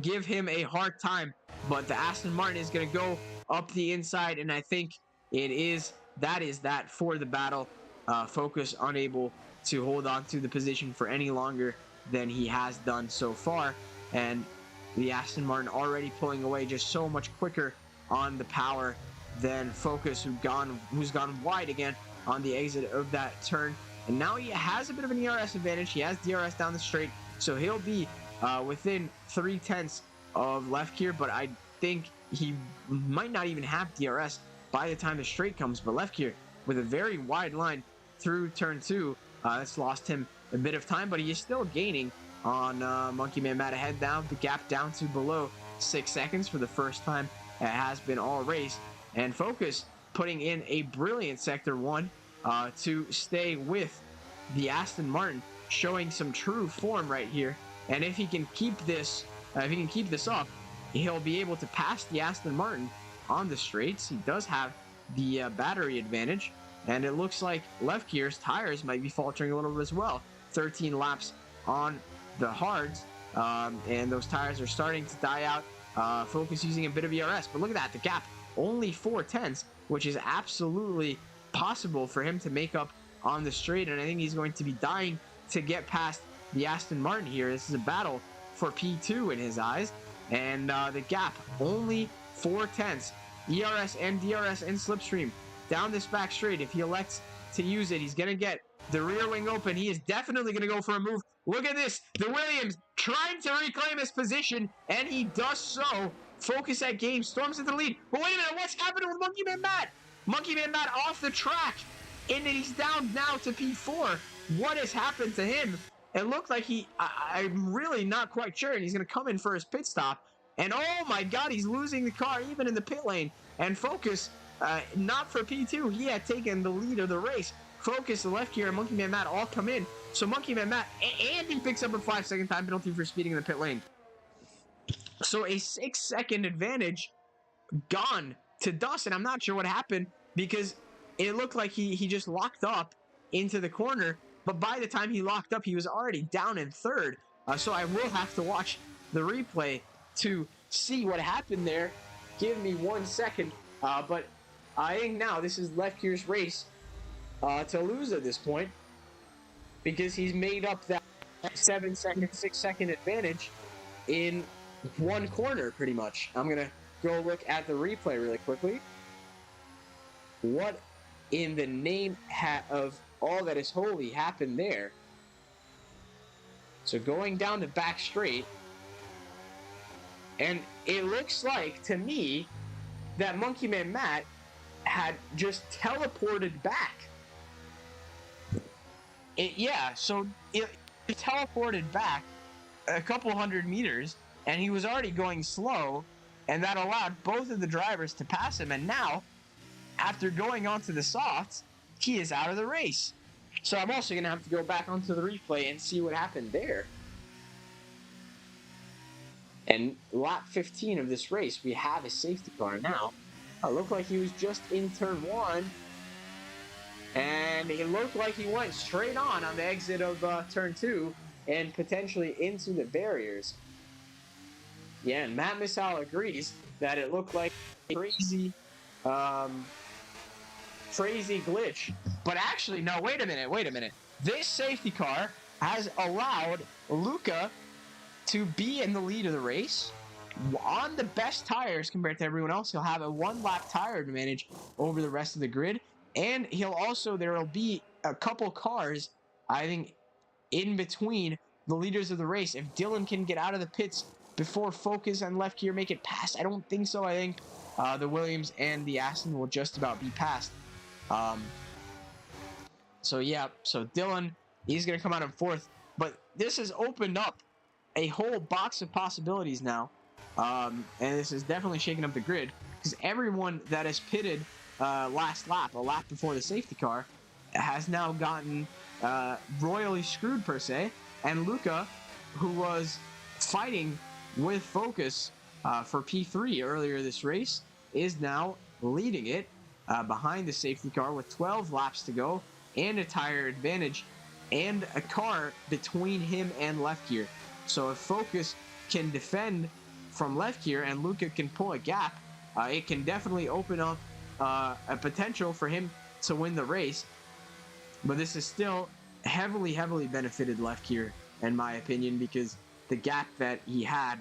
give him a hard time, but the Aston Martin is going to go up the inside, and I think that is that for the battle. Focus unable to hold on to the position for any longer than he has done so far, and the Aston Martin already pulling away just so much quicker on the power than Focus, who's gone wide again on the exit of that turn. And now he has a bit of an ERS advantage. He has DRS down the straight, so he'll be within 0.3 of left gear, but I think he might not even have DRS by the time the straight comes. But left gear with a very wide line through turn 2, that's lost him a bit of time, but he is still gaining on Monkey Man Matt. Ahead down, the gap down to below 6 seconds for the first time it has been all race. And Focus putting in a brilliant sector 1 to stay with the Aston Martin, showing some true form right here. And if he can keep this, up, he'll be able to pass the Aston Martin on the straights. He does have the battery advantage, and it looks like left gear's tires might be faltering a little bit as well. 13 laps on the hards, and those tires are starting to die out. Focus using a bit of ERS, but look at that, the gap only 0.4, which is absolutely possible for him to make up on the straight, and I think he's going to be dying to get past the Aston Martin here. This is a battle for P2 in his eyes, and the gap only 0.4. ERS and DRS and slipstream down this back straight. If he elects to use it, he's going to get the rear wing open. He is definitely going to go for a move. Look at this, the Williams trying to reclaim his position, and he does so. Focus that game, storms into the lead. But wait a minute, what's happening with Monkey Man Matt? Monkey Man Matt off the track, and he's down now to P4. What has happened to him? It looked like I'm really not quite sure, and he's going to come in for his pit stop. And oh my god, he's losing the car even in the pit lane. And Focus, not for P2, he had taken the lead of the race. Focus, the left gear, and Monkey Man Matt all come in. So Monkey Man Matt, and he picks up a 5-second time penalty for speeding in the pit lane. So a 6-second advantage gone to dust, and I'm not sure what happened, because it looked like he just locked up into the corner, but by the time he locked up, he was already down in third. So I will have to watch the replay to see what happened there. Give me 1 second. But I think now this is left gear's race to lose at this point, because he's made up that 7-second, 6-second advantage in one corner, pretty much. I'm going to go look at the replay really quickly. What in the name of all that is holy happened there? So going down the back straight, And it looks like, to me, that Monkey Man Matt had just teleported back. So it teleported back a couple hundred meters, and he was already going slow, and that allowed both of the drivers to pass him. And now, after going onto the softs, he is out of the race. So I'm also going to have to go back onto the replay and see what happened there. And lap 15 of this race, we have a safety car now. It looked like he was just in turn 1. And it looked like he went straight on the exit of turn 2 and potentially into the barriers. Yeah, and Matt Missal agrees that it looked like a crazy glitch. But actually, no, wait a minute. This safety car has allowed Luca to be in the lead of the race on the best tires compared to everyone else. He'll have a 1-lap tire advantage over the rest of the grid, and there will be a couple cars, I think, in between the leaders of the race. If Dylan can get out of the pits before Focus and Left Gear make it past, I don't think so. I think the Williams and the Aston will just about be passed. So Dylan, he's going to come out in 4th, but this has opened up a whole box of possibilities now, and this is definitely shaking up the grid, because everyone that is pitted last lap, a lap before the safety car, has now gotten royally screwed, per se. And Luca, who was fighting with Focus for P3 earlier this race, is now leading it behind the safety car with 12 laps to go and a tire advantage and a car between him and Left Gear. So if Focus can defend from Left Gear and Luca can pull a gap, it can definitely open up a potential for him to win the race. But this is still heavily benefited Left Gear, in my opinion, because the gap that he had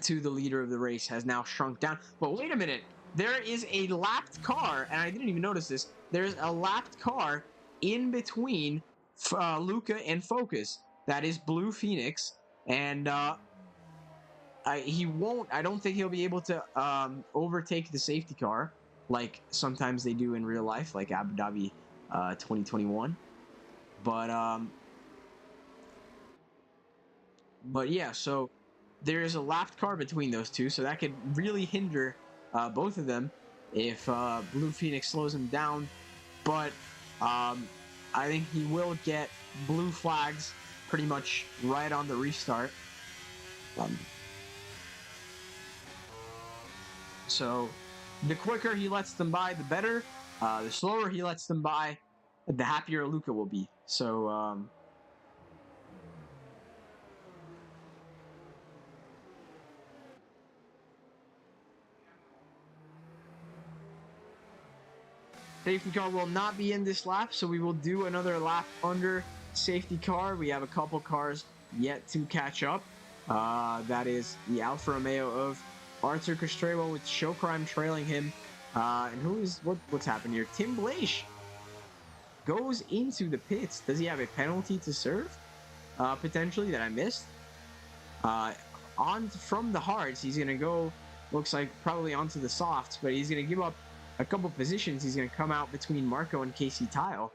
to the leader of the race has now shrunk down. But wait a minute, there is a lapped car, and I didn't even notice this. There's a lapped car in between Luca and Focus. That is Blue Phoenix, and I don't think he'll be able to overtake the safety car like sometimes they do in real life, like Abu Dhabi 2021. But yeah, so there's a lapped car between those two, so that could really hinder both of them if Blue Phoenix slows him down. But I think he will get blue flags pretty much right on the restart. So the quicker he lets them by, the better. The slower he lets them by, the happier Luca will be. So safety car will not be in this lap, so we will do another lap under safety car. We have a couple cars yet to catch up. That is the Alfa Romeo of Arthur Castrelo with Showcrime trailing him. And what's happened here? Tim Blaish goes into the pits. Does he have a penalty to serve? Potentially, that I missed. From the hards, he's going to go, looks like probably onto the softs, but he's going to give up a couple positions. He's going to come out between Marco and Casey Tile.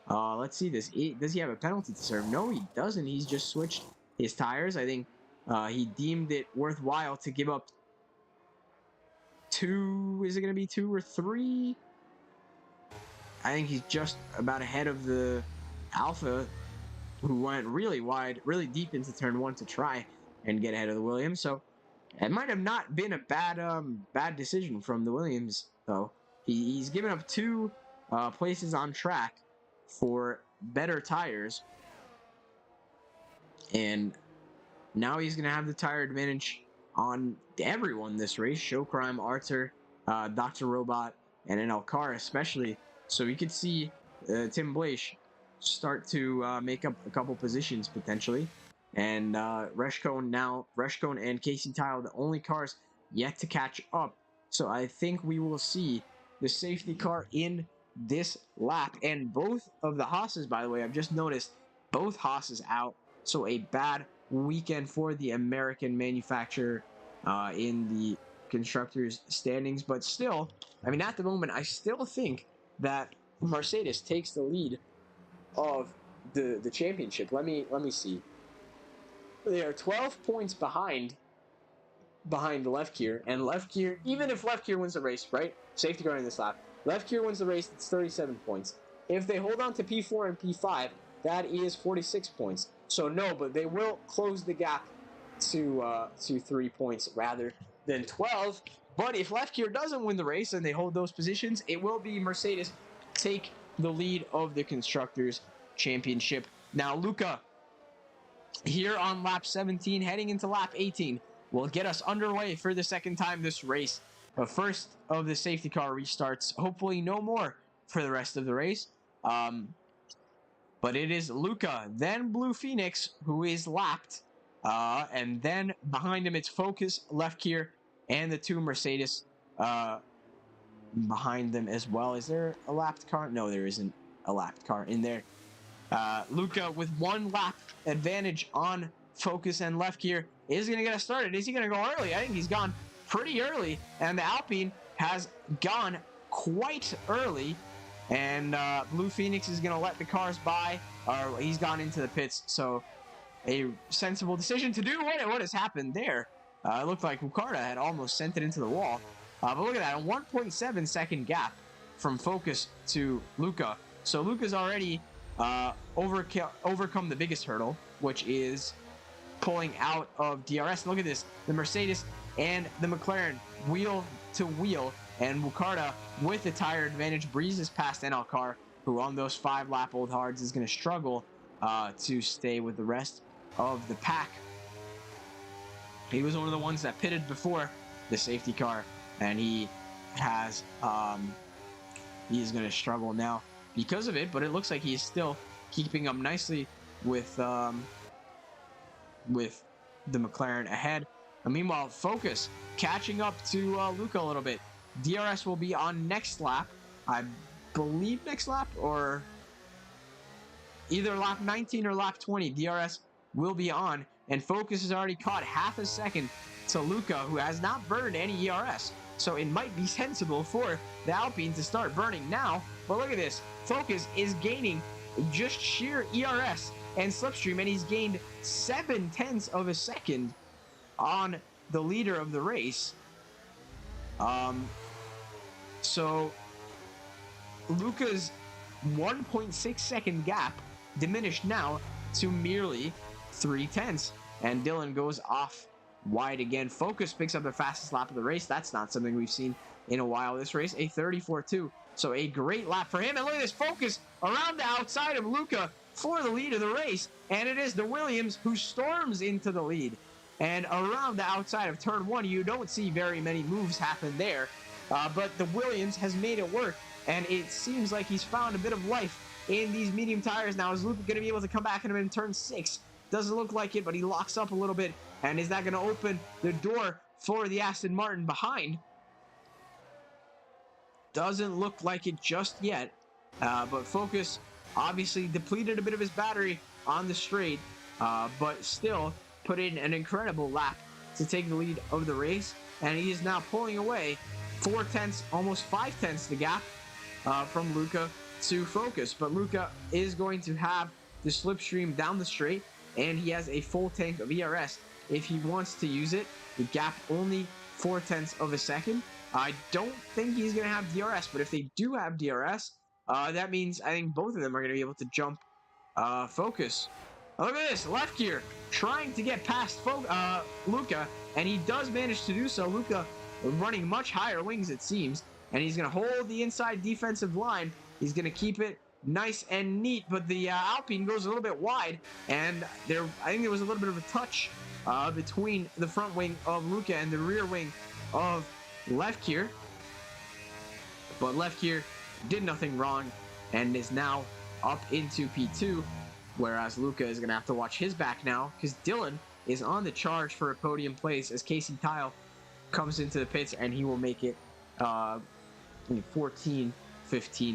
Let's see this. Does he have a penalty to serve? No, he doesn't. He's just switched his tires. I think he deemed it worthwhile to give up 2. Is it going to be 2 or 3? I think he's just about ahead of the Alpha, who went really wide, really deep into turn 1 to try and get ahead of the Williams. So it might have not been a bad decision from the Williams, though. He's given up 2 places on track for better tires, and now he's going to have the tire advantage on everyone this race. Showcrime, Arthur, Dr. Robot, and an Alcar especially. So you could see Tim Blaish start to make up a couple positions potentially. And Reshkone and Casey Tile, the only cars yet to catch up. So I think we will see the safety car in this lap. And both of the Haas's, by the way, I've just noticed both Haas's out. So a bad weekend for the American manufacturer in the constructors standings. But still, I mean, at the moment, I still think that Mercedes takes the lead of the championship. Let me see. They are 12 points behind Lefkier, and Lefkier, even if Lefkier wins the race, right? Safety car in this lap. Lefkier wins the race, it's 37 points. If they hold on to P4 and P5, that is 46 points. So no, but they will close the gap to 3 points rather than 12. But if Lefkier doesn't win the race and they hold those positions, it will be Mercedes take the lead of the Constructors' Championship. Now, Luca, here on lap 17, heading into lap 18, will get us underway for the second time this race. The first of the safety car restarts, hopefully no more for the rest of the race. But it is Luca, then Blue Phoenix, who is lapped. And then behind him, it's Focus, Lefkier, and the two Mercedes behind them as well. Is there a lapped car? No, there isn't a lapped car in there. Luca with 1 lap advantage on Focus and Lefkier is going to get us started. Is he going to go early? I think he's gone pretty early, and the Alpine has gone quite early, and Blue Phoenix is going to let the cars by, or he's gone into the pits, so a sensible decision to do. What has happened there? It looked like Wukarda had almost sent it into the wall, but look at that, a 1.7 second gap from Focus to Luca. So Luca's already overcome the biggest hurdle, which is pulling out of DRS. Look at this, the Mercedes and the McLaren wheel to wheel, and Wukarda with the tire advantage breezes past NL Car, who on those 5 lap old hards is going to struggle to stay with the rest of the pack. He was one of the ones that pitted before the safety car, and he has he's going to struggle now because of it, but it looks like he is still keeping up nicely with the McLaren ahead. And meanwhile, Focus catching up to Luca a little bit. DRS will be on next lap, I believe next lap, or either lap 19 or lap 20. DRS will be on, and Focus has already caught half a second to Luca, who has not burned any ERS. So it might be sensible for the Alpine to start burning now. But look at this. Focus is gaining just sheer ERS and slipstream, and he's gained 0.7 of a second on the leader of the race. So Luca's 1.6 second gap diminished now to merely 0.3, and Dylan goes off wide again. Focus picks up the fastest lap of the race. That's not something we've seen in a while this race, a 34.2. So a great lap for him. And look at this, Focus around the outside of Luca for the lead of the race, and it is the Williams who storms into the lead. And around the outside of turn 1, you don't see very many moves happen there, but the Williams has made it work, and it seems like he's found a bit of life in these medium tires. Now, is Luca going to be able to come back at him in turn 6? Doesn't look like it, but he locks up a little bit, and is that going to open the door for the Aston Martin behind? Doesn't look like it just yet, but Focus obviously depleted a bit of his battery on the straight, but still put in an incredible lap to take the lead of the race, and he is now pulling away 0.4, almost 0.5 the gap from Luca to Focus. But Luca is going to have the slipstream down the straight, and he has a full tank of ERS if he wants to use it. The gap only 0.4 of a second. I don't think he's going to have DRS, but if they do have DRS, that means I think both of them are going to be able to jump Focus. Look at this, Lefkier trying to get past Luca, and he does manage to do so. Luca running much higher wings, it seems, and he's going to hold the inside defensive line. He's going to keep it nice and neat, but the Alpine goes a little bit wide, and I think there was a little bit of a touch between the front wing of Luca and the rear wing of Lefkier, but Lefkier did nothing wrong and is now up into P2, whereas Luca is going to have to watch his back now because Dylan is on the charge for a podium place as Casey Tile comes into the pits, and he will make it 14-15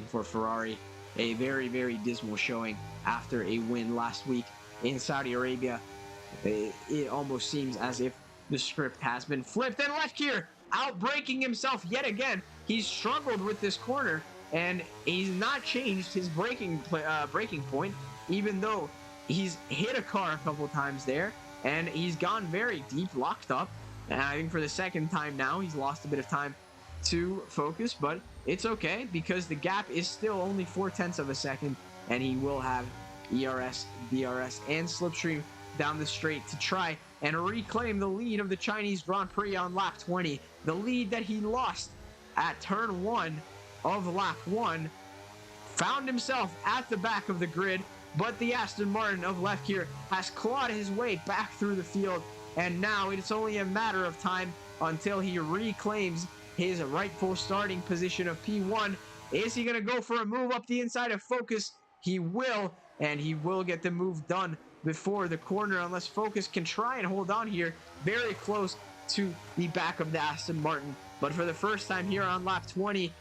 for Ferrari. A very, very dismal showing after a win last week in Saudi Arabia. It almost seems as if the script has been flipped. And left here, outbraking himself yet again. He's struggled with this corner, and he's not changed his braking point, even though he's hit a car a couple times there, and he's gone very deep, locked up. And I think for the second time now, he's lost a bit of time to focus, but it's okay because the gap is still only 0.4 of a second, and he will have ERS, DRS, and slipstream down the straight to try and reclaim the lead of the Chinese Grand Prix on lap 20. The lead that he lost at turn 1 of lap 1, found himself at the back of the grid, but the Aston Martin of Lefkier has clawed his way back through the field, and now it's only a matter of time until he reclaims his rightful starting position of P1. Is he going to go for a move up the inside of Focus? He will, and he will get the move done before the corner, unless Focus can try and hold on here very close to the back of the Aston Martin. But for the first time here on lap 20,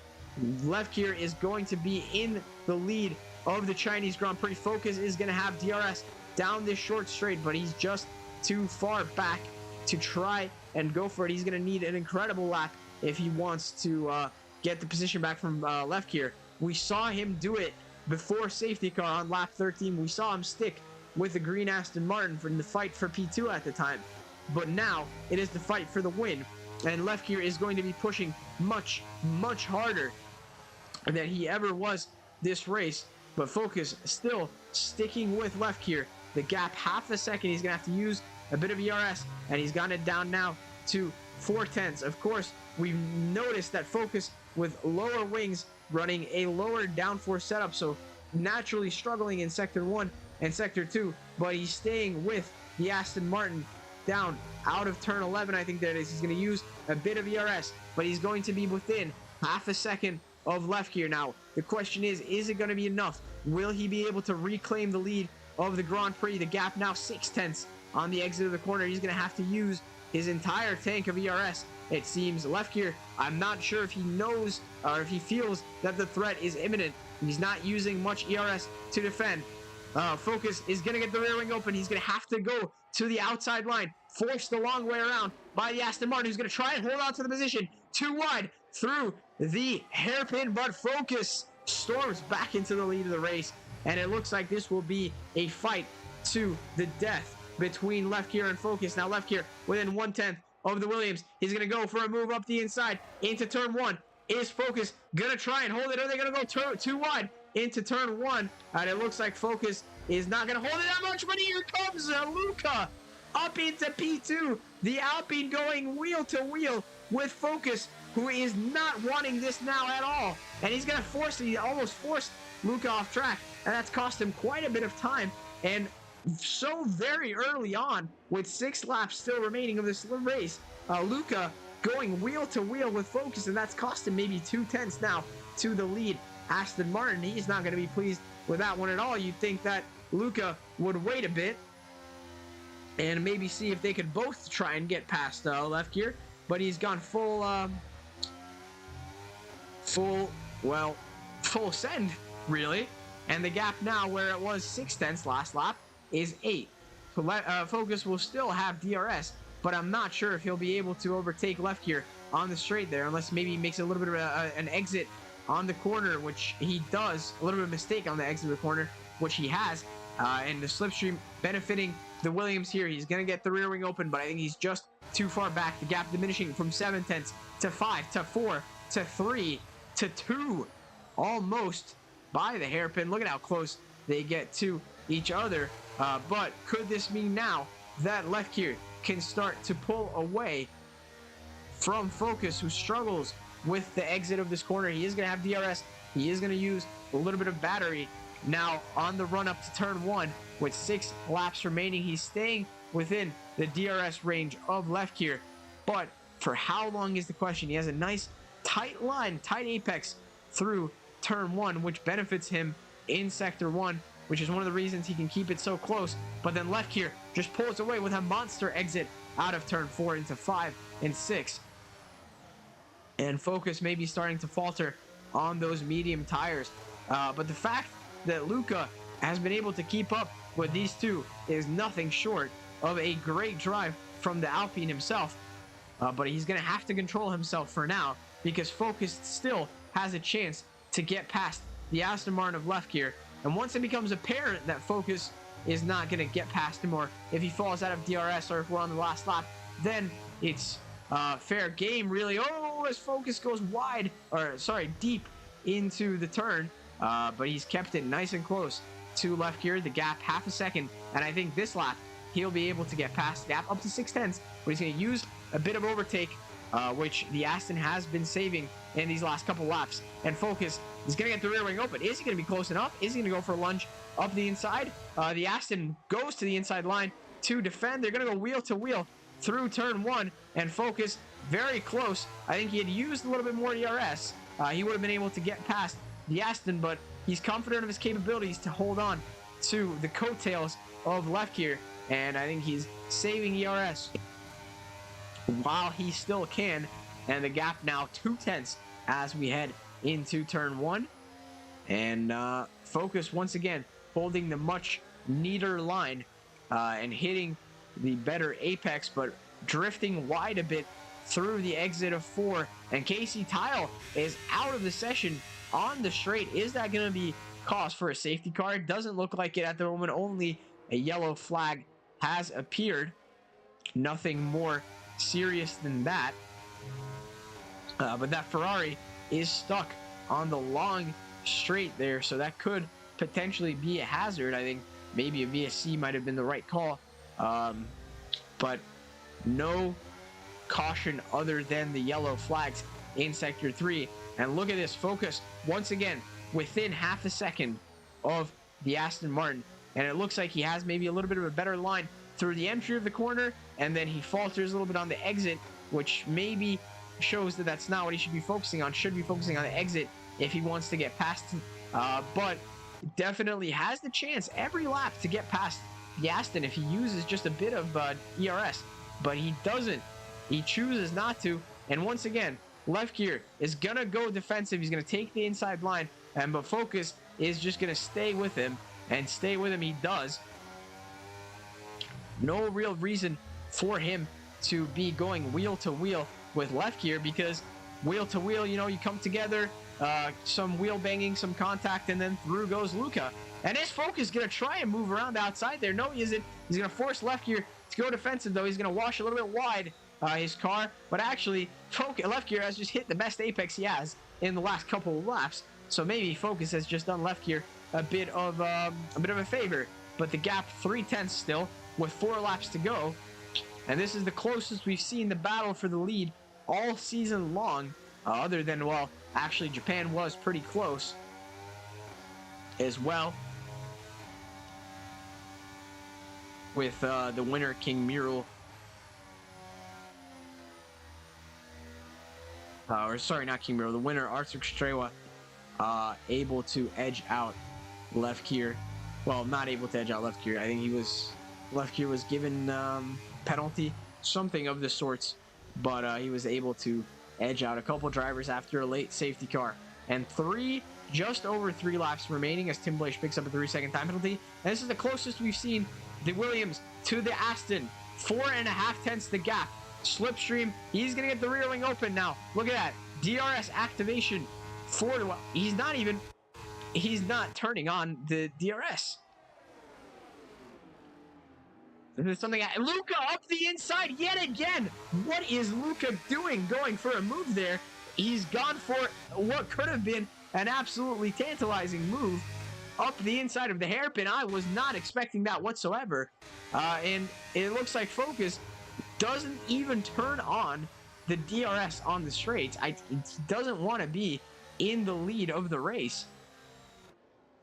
Lefkier is going to be in the lead of the Chinese Grand Prix. Focus is going to have DRS down this short straight, but he's just too far back to try and go for it. He's going to need an incredible lap if he wants to get the position back from Lefkier. We saw him do it before safety car on lap 13. We saw him stick with the green Aston Martin from the fight for P2 at the time. But now it is the fight for the win, and Lefkier is going to be pushing much, much harder than he ever was this race. But Focus still sticking with Lefkier. The gap half a second. He's going to have to use a bit of ERS, and he's got it down now to 0.4. Of course, we've noticed that Focus with lower wings running a lower downforce setup, so naturally struggling in Sector 1 and Sector 2, but he's staying with the Aston Martin down out of turn 11. I think that is. He's going to use a bit of ERS, but he's going to be within half a second of Lefkier now. The question is it going to be enough? Will he be able to reclaim the lead of the Grand Prix? The gap now 0.6 on the exit of the corner. He's going to have to use his entire tank of ERS. It seems Lefkier, I'm not sure if he knows or if he feels that the threat is imminent. He's not using much ERS to defend. Focus is going to get the rear wing open. He's going to have to go to the outside line, forced the long way around by the Aston Martin, who's going to try and hold on to the position. Too wide through the hairpin, but Focus storms back into the lead of the race, and it looks like this will be a fight to the death between Lefkier and Focus. Now Lefkier within 1/10 of the Williams. He's going to go for a move up the inside into turn 1. Is Focus going to try and hold it, or are they going to go too wide into turn 1? And it looks like Focus is not going to hold it that much, but here comes Luca up into P2. The Alpine going wheel to wheel with Focus, who is not wanting this now at all. And he's going to he almost forced Luca off track, and that's cost him quite a bit of time. And so very early on, with 6 laps still remaining of this race, Luca going wheel to wheel with Focus, and that's cost him maybe 0.2 now to the lead Aston Martin. He's not going to be pleased with that one at all. You'd think that Luca would wait a bit and maybe see if they could both try and get past Lefkier, but he's gone full send, really. And the gap now, where it was 0.6 last lap, is 8. So Focus will still have DRS, but I'm not sure if he'll be able to overtake Lefkier on the straight there, unless maybe he makes a little bit of an exit on the corner, which he does. A little bit of a mistake on the exit of the corner, which he has. And the slipstream benefiting the Williams here. He's going to get the rear wing open, but I think he's just too far back. The gap diminishing from 0.7 to 5 to 4 to 3 to 2, almost by the hairpin. Look at how close they get to each other. But could this mean now that Lefkier can start to pull away from Focus, who struggles with the exit of this corner? He is going to have DRS. He is going to use a little bit of battery now on the run up to turn 1 with 6 laps remaining. He's staying within the DRS range of Lefkier, but for how long is the question. He has a nice tight line, tight apex through turn 1, which benefits him in Sector 1, which is one of the reasons he can keep it so close. But then Lefkier just pulls away with a monster exit out of turn 4 into 5 and 6. And Focus may be starting to falter on those medium tires. But the fact that Luca has been able to keep up with these two is nothing short of a great drive from the Alpine himself. But he's going to have to control himself for now because Focus still has a chance to get past the Aston Martin of left gear. And once it becomes apparent that Focus is not going to get past him, or if he falls out of DRS, or if we're on the last lap, then it's fair game, really. Oh, as Focus goes wide, or sorry, deep into the turn, but he's kept it nice and close to left gear, the gap half a second. And I think this lap, he'll be able to get past the gap up to 6/10, but he's going to use a bit of overtake, which the Aston has been saving in these last couple laps. And Focus is going to get the rear wing open. Is he going to be close enough? Is he going to go for a lunge up the inside? The Aston goes to the inside line to defend. They're going to go wheel to wheel through turn 1, and Focus very close. I think he had used a little bit more ERS. He would have been able to get past the Aston, but he's confident of his capabilities to hold on to the coattails of left gear, and I think he's saving ERS while he still can. And the gap now 2/10 as we head into turn 1, and Focus once again holding the much neater line and hitting the better apex, but drifting wide a bit through the exit of 4. And Casey Tile is out of the session on the straight. Is that going to be cause for a safety car? It doesn't look like it at the moment. Only a yellow flag has appeared. Nothing more serious than that. But that Ferrari is stuck on the long straight there, so that could potentially be a hazard. I think maybe a VSC might have been the right call, but no caution other than the yellow flags in Sector 3. And look at this, Focus once again within half a second of the Aston Martin, and it looks like he has maybe a little bit of a better line through the entry of the corner, and then he falters a little bit on the exit, which maybe shows that that's not what he should be focusing on. Should be focusing on the exit if he wants to get past, but definitely has the chance every lap to get past the Aston if he uses just a bit of ERS, but he doesn't. He chooses not to, and once again, left gear is gonna go defensive. He's gonna take the inside line, but Focus is just gonna stay with him, and stay with him he does. No real reason for him to be going wheel to wheel with left gear, because wheel to wheel, you know, you come together, some wheel banging, some contact, and then through goes Luca. And his Focus gonna try and move around outside there. No, he isn't. He's gonna force left gear to go defensive, though. He's gonna wash a little bit wide his car, but actually left gear has just hit the best apex he has in the last couple of laps. So maybe Focus has just done left gear a bit of a favor. But the gap 3/10 still with 4 laps to go, and this is the closest we've seen the battle for the lead all season long, other than, well, actually Japan was pretty close as well, with the winner King Murul, or sorry, not King Murul, the winner Arthur Strewa, able to edge out left gear. Well, not able to edge out left gear. I think left gear was given penalty, something of the sorts, but he was able to edge out a couple drivers after a late safety car. And just over 3 laps remaining as Tim Blaish picks up a 3-second time penalty. And this is the closest we've seen the Williams to the Aston. 4.5 tenths the gap. Slipstream, he's going to get the rear wing open now. Look at that. DRS activation. He's not turning on the DRS. There's something. Luca up the inside yet again. What is Luca doing? Going for a move there. He's gone for what could have been an absolutely tantalizing move up the inside of the hairpin. I was not expecting that whatsoever. And it looks like Focus doesn't even turn on the DRS on the straights. He doesn't want to be in the lead of the race.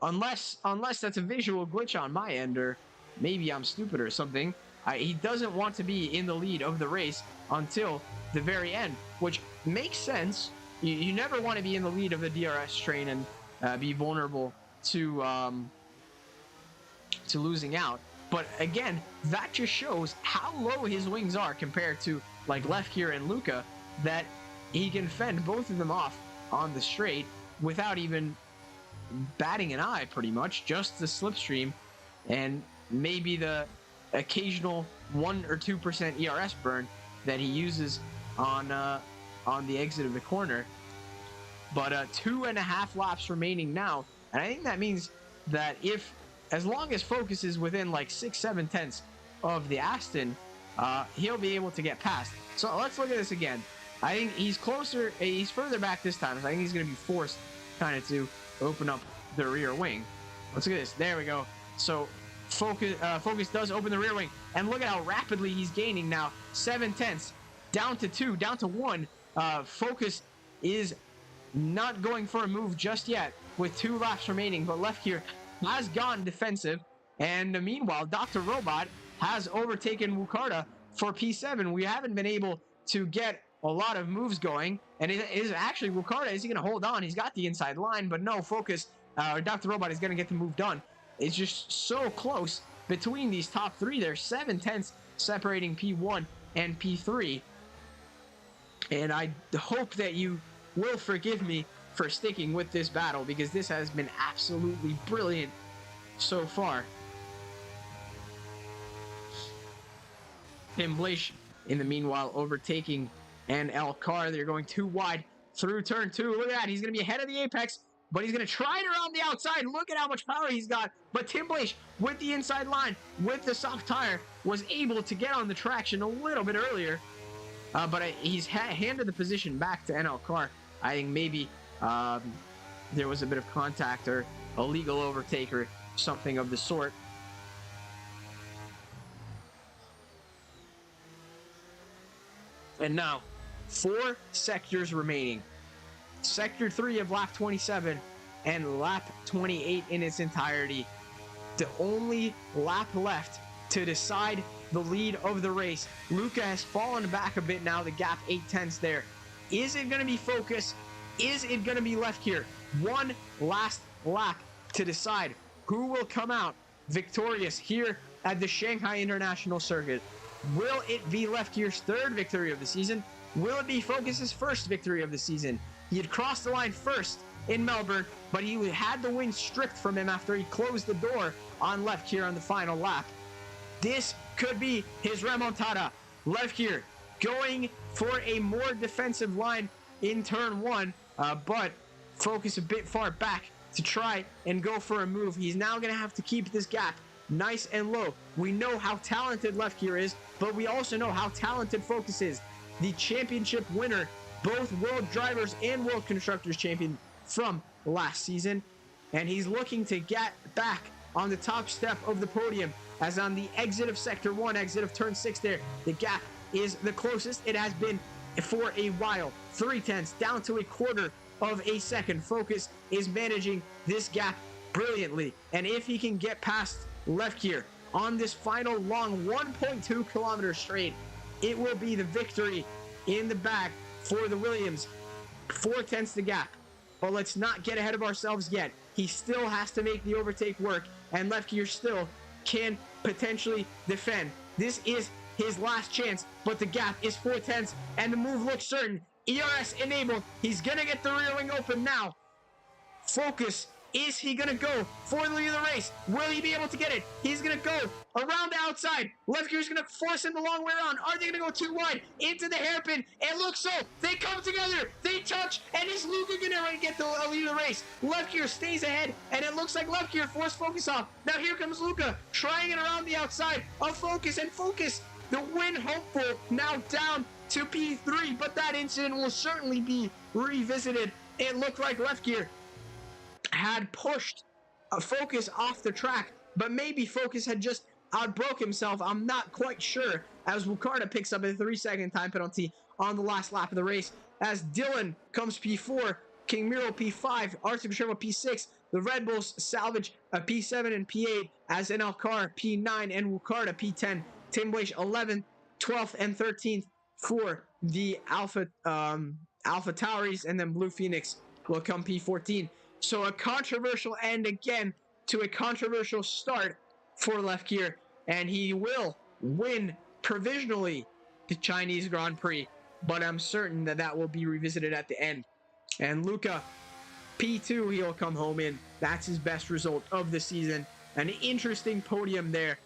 Unless that's a visual glitch on my end, or maybe I'm stupid or something. He doesn't want to be in the lead of the race until the very end, which makes sense. You never want to be in the lead of the DRS train and be vulnerable to losing out. But again, that just shows how low his wings are compared to like left gear and Luca, that he can fend both of them off on the straight without even batting an eye, pretty much. Just the slipstream and maybe the occasional 1 or 2% ERS burn that he uses on the exit of the corner. But 2.5 laps remaining now, and I think that means that as long as Focus is within like 6-7 tenths of the Aston, he'll be able to get past. So let's look at this again. I think he's further back this time, so I think he's going to be forced kind of to open up the rear wing. Let's look at this. There we go. So Focus does open the rear wing, and look at how rapidly he's gaining now. 7 tenths, down to 2, down to 1. Focus is not going for a move just yet with 2 laps remaining, but Left Gear has gone defensive, and meanwhile Dr. Robot has overtaken Wukarda for P7. We haven't been able to get a lot of moves going, and it is actually Wukarda. Is he going to hold on? He's got the inside line, but no, Focus, Dr. Robot is going to get the move done. It's just so close between these top 3. There's 7 tenths separating P1 and P3, and I hope that you will forgive me for sticking with this battle, because this has been absolutely brilliant so far. Tim Blaish, in the meanwhile, overtaking NL Car. They're going too wide through turn 2. Look at that. He's going to be ahead of the apex, but he's going to try it around the outside. Look at how much power he's got. But Tim Blaish, with the inside line, with the soft tire, was able to get on the traction a little bit earlier. But he's handed the position back to NL Car. I think maybe there was a bit of contact or a legal overtake or something of the sort. And now, 4 sectors remaining. Sector 3 of lap 27 and lap 28 in its entirety. The only lap left to decide the lead of the race. Luca has fallen back a bit now, the gap 8 tenths there. Is it going to be Focus? Is it going to be Left Gear? One last lap to decide who will come out victorious here at the Shanghai International Circuit. Will it be Left Gear's 3rd victory of the season? Will it be Focus's 1st victory of the season? He had crossed the line first in Melbourne, but he had the win stripped from him after he closed the door on Left Gear on the final lap. This could be his remontada. Left Gear going for a more defensive line in turn 1, but Focus a bit far back to try and go for a move. He's now going to have to keep this gap nice and low. We know how talented Left Gear is, but we also know how talented Focus is. The championship winner, both World Drivers and World Constructors champion from last season, and he's looking to get back on the top step of the podium, as on the exit of Sector 1, exit of Turn 6 there, the gap is the closest it has been for a while. 3 tenths, down to a quarter of a second. Focus is managing this gap brilliantly, and if he can get past Left Gear on this final long 1.2 kilometer straight, it will be the victory in the bag for the Williams. 4 tenths the gap, but let's not get ahead of ourselves yet. He still has to make the overtake work, and Left Gear still can potentially defend. This is his last chance, but the gap is 4 tenths, and the move looks certain. ERS enabled. He's going to get the rear wing open now. Focus. Is he going to go for the lead of the race? Will he be able to get it? He's going to go around the outside. Left Gear is going to force him the long way around. Are they going to go too wide? Into the hairpin. It looks so. They come together. They touch. And is Luca going to get the lead of the race? Left Gear stays ahead. And it looks like Left Gear forced Focus off. Now here comes Luca trying it around the outside of Focus. And Focus, the win hopeful, now down to P3. But that incident will certainly be revisited. It looked like Left Gear had pushed a Focus off the track, but maybe Focus had just outbroke himself. I'm not quite sure, as Wukarda picks up a 3-second time penalty on the last lap of the race, as Dylan comes P4, King Miro P5, Arctic Sherma P6, the Red Bulls salvage a P7 and P8, as NL Car P9 and Wukarda P10, Tim Blaish 11th, 12th, and 13th for the Alpha Tauris, and then Blue Phoenix will come P14. So a controversial end again to a controversial start for Left Gear, and he will win provisionally the Chinese Grand Prix, but I'm certain that that will be revisited at the end. And Luca, P2 he'll come home in. That's his best result of the season. An interesting podium there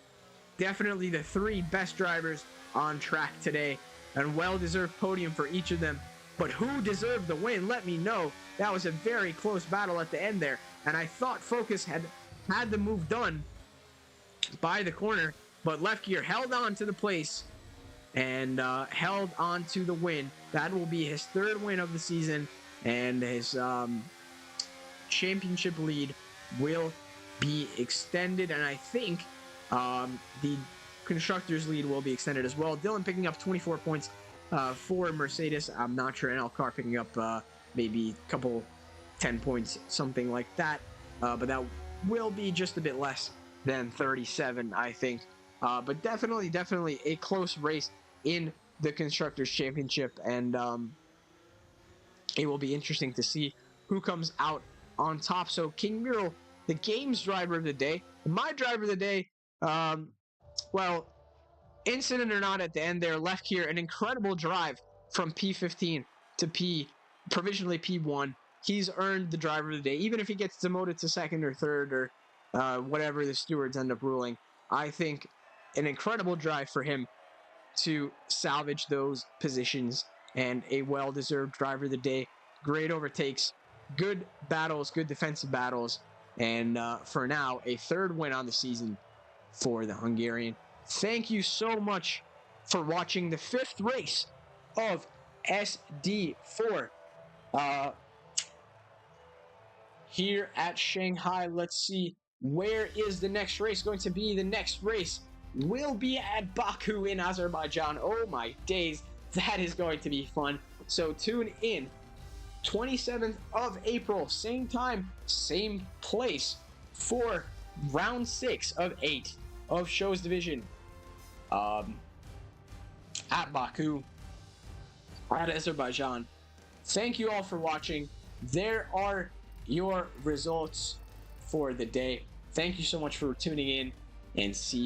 definitely the three best drivers on track today, and well-deserved podium for each of them. But who deserved the win? Let me know. That was a very close battle at the end there, and I thought Focus had the move done by the corner, but Left Gear held on to the place and held on to the win. That will be his third win of the season, and his championship lead will be extended, and I think the constructors lead will be extended as well. Dylan picking up 24 points for Mercedes. I'm not sure. NL Car picking up maybe a couple 10 points, something like that, but that will be just a bit less than 37, I think. But definitely a close race in the Constructors' Championship, and it will be interesting to see who comes out on top. So King Mural, the game's driver of the day. My driver of the day, well, incident or not at the end there, Left Gear, an incredible drive from P15 to provisionally P1. He's earned the driver of the day, even if he gets demoted to second or third or whatever the stewards end up ruling. I think an incredible drive for him to salvage those positions, and a well-deserved driver of the day. Great overtakes, good battles, good defensive battles, and for now, a third win on the season for the Hungarian. Thank you so much for watching the fifth race of SD4 here at Shanghai. Let's see, where is the next race going to be? The next race will be at Baku in Azerbaijan. Oh my days, that is going to be fun. So tune in 27th of April, same time, same place, for round 6 of 8 of Shows Division at Baku, at Azerbaijan. Thank you all for watching. There are your results for the day. Thank you so much for tuning in, and see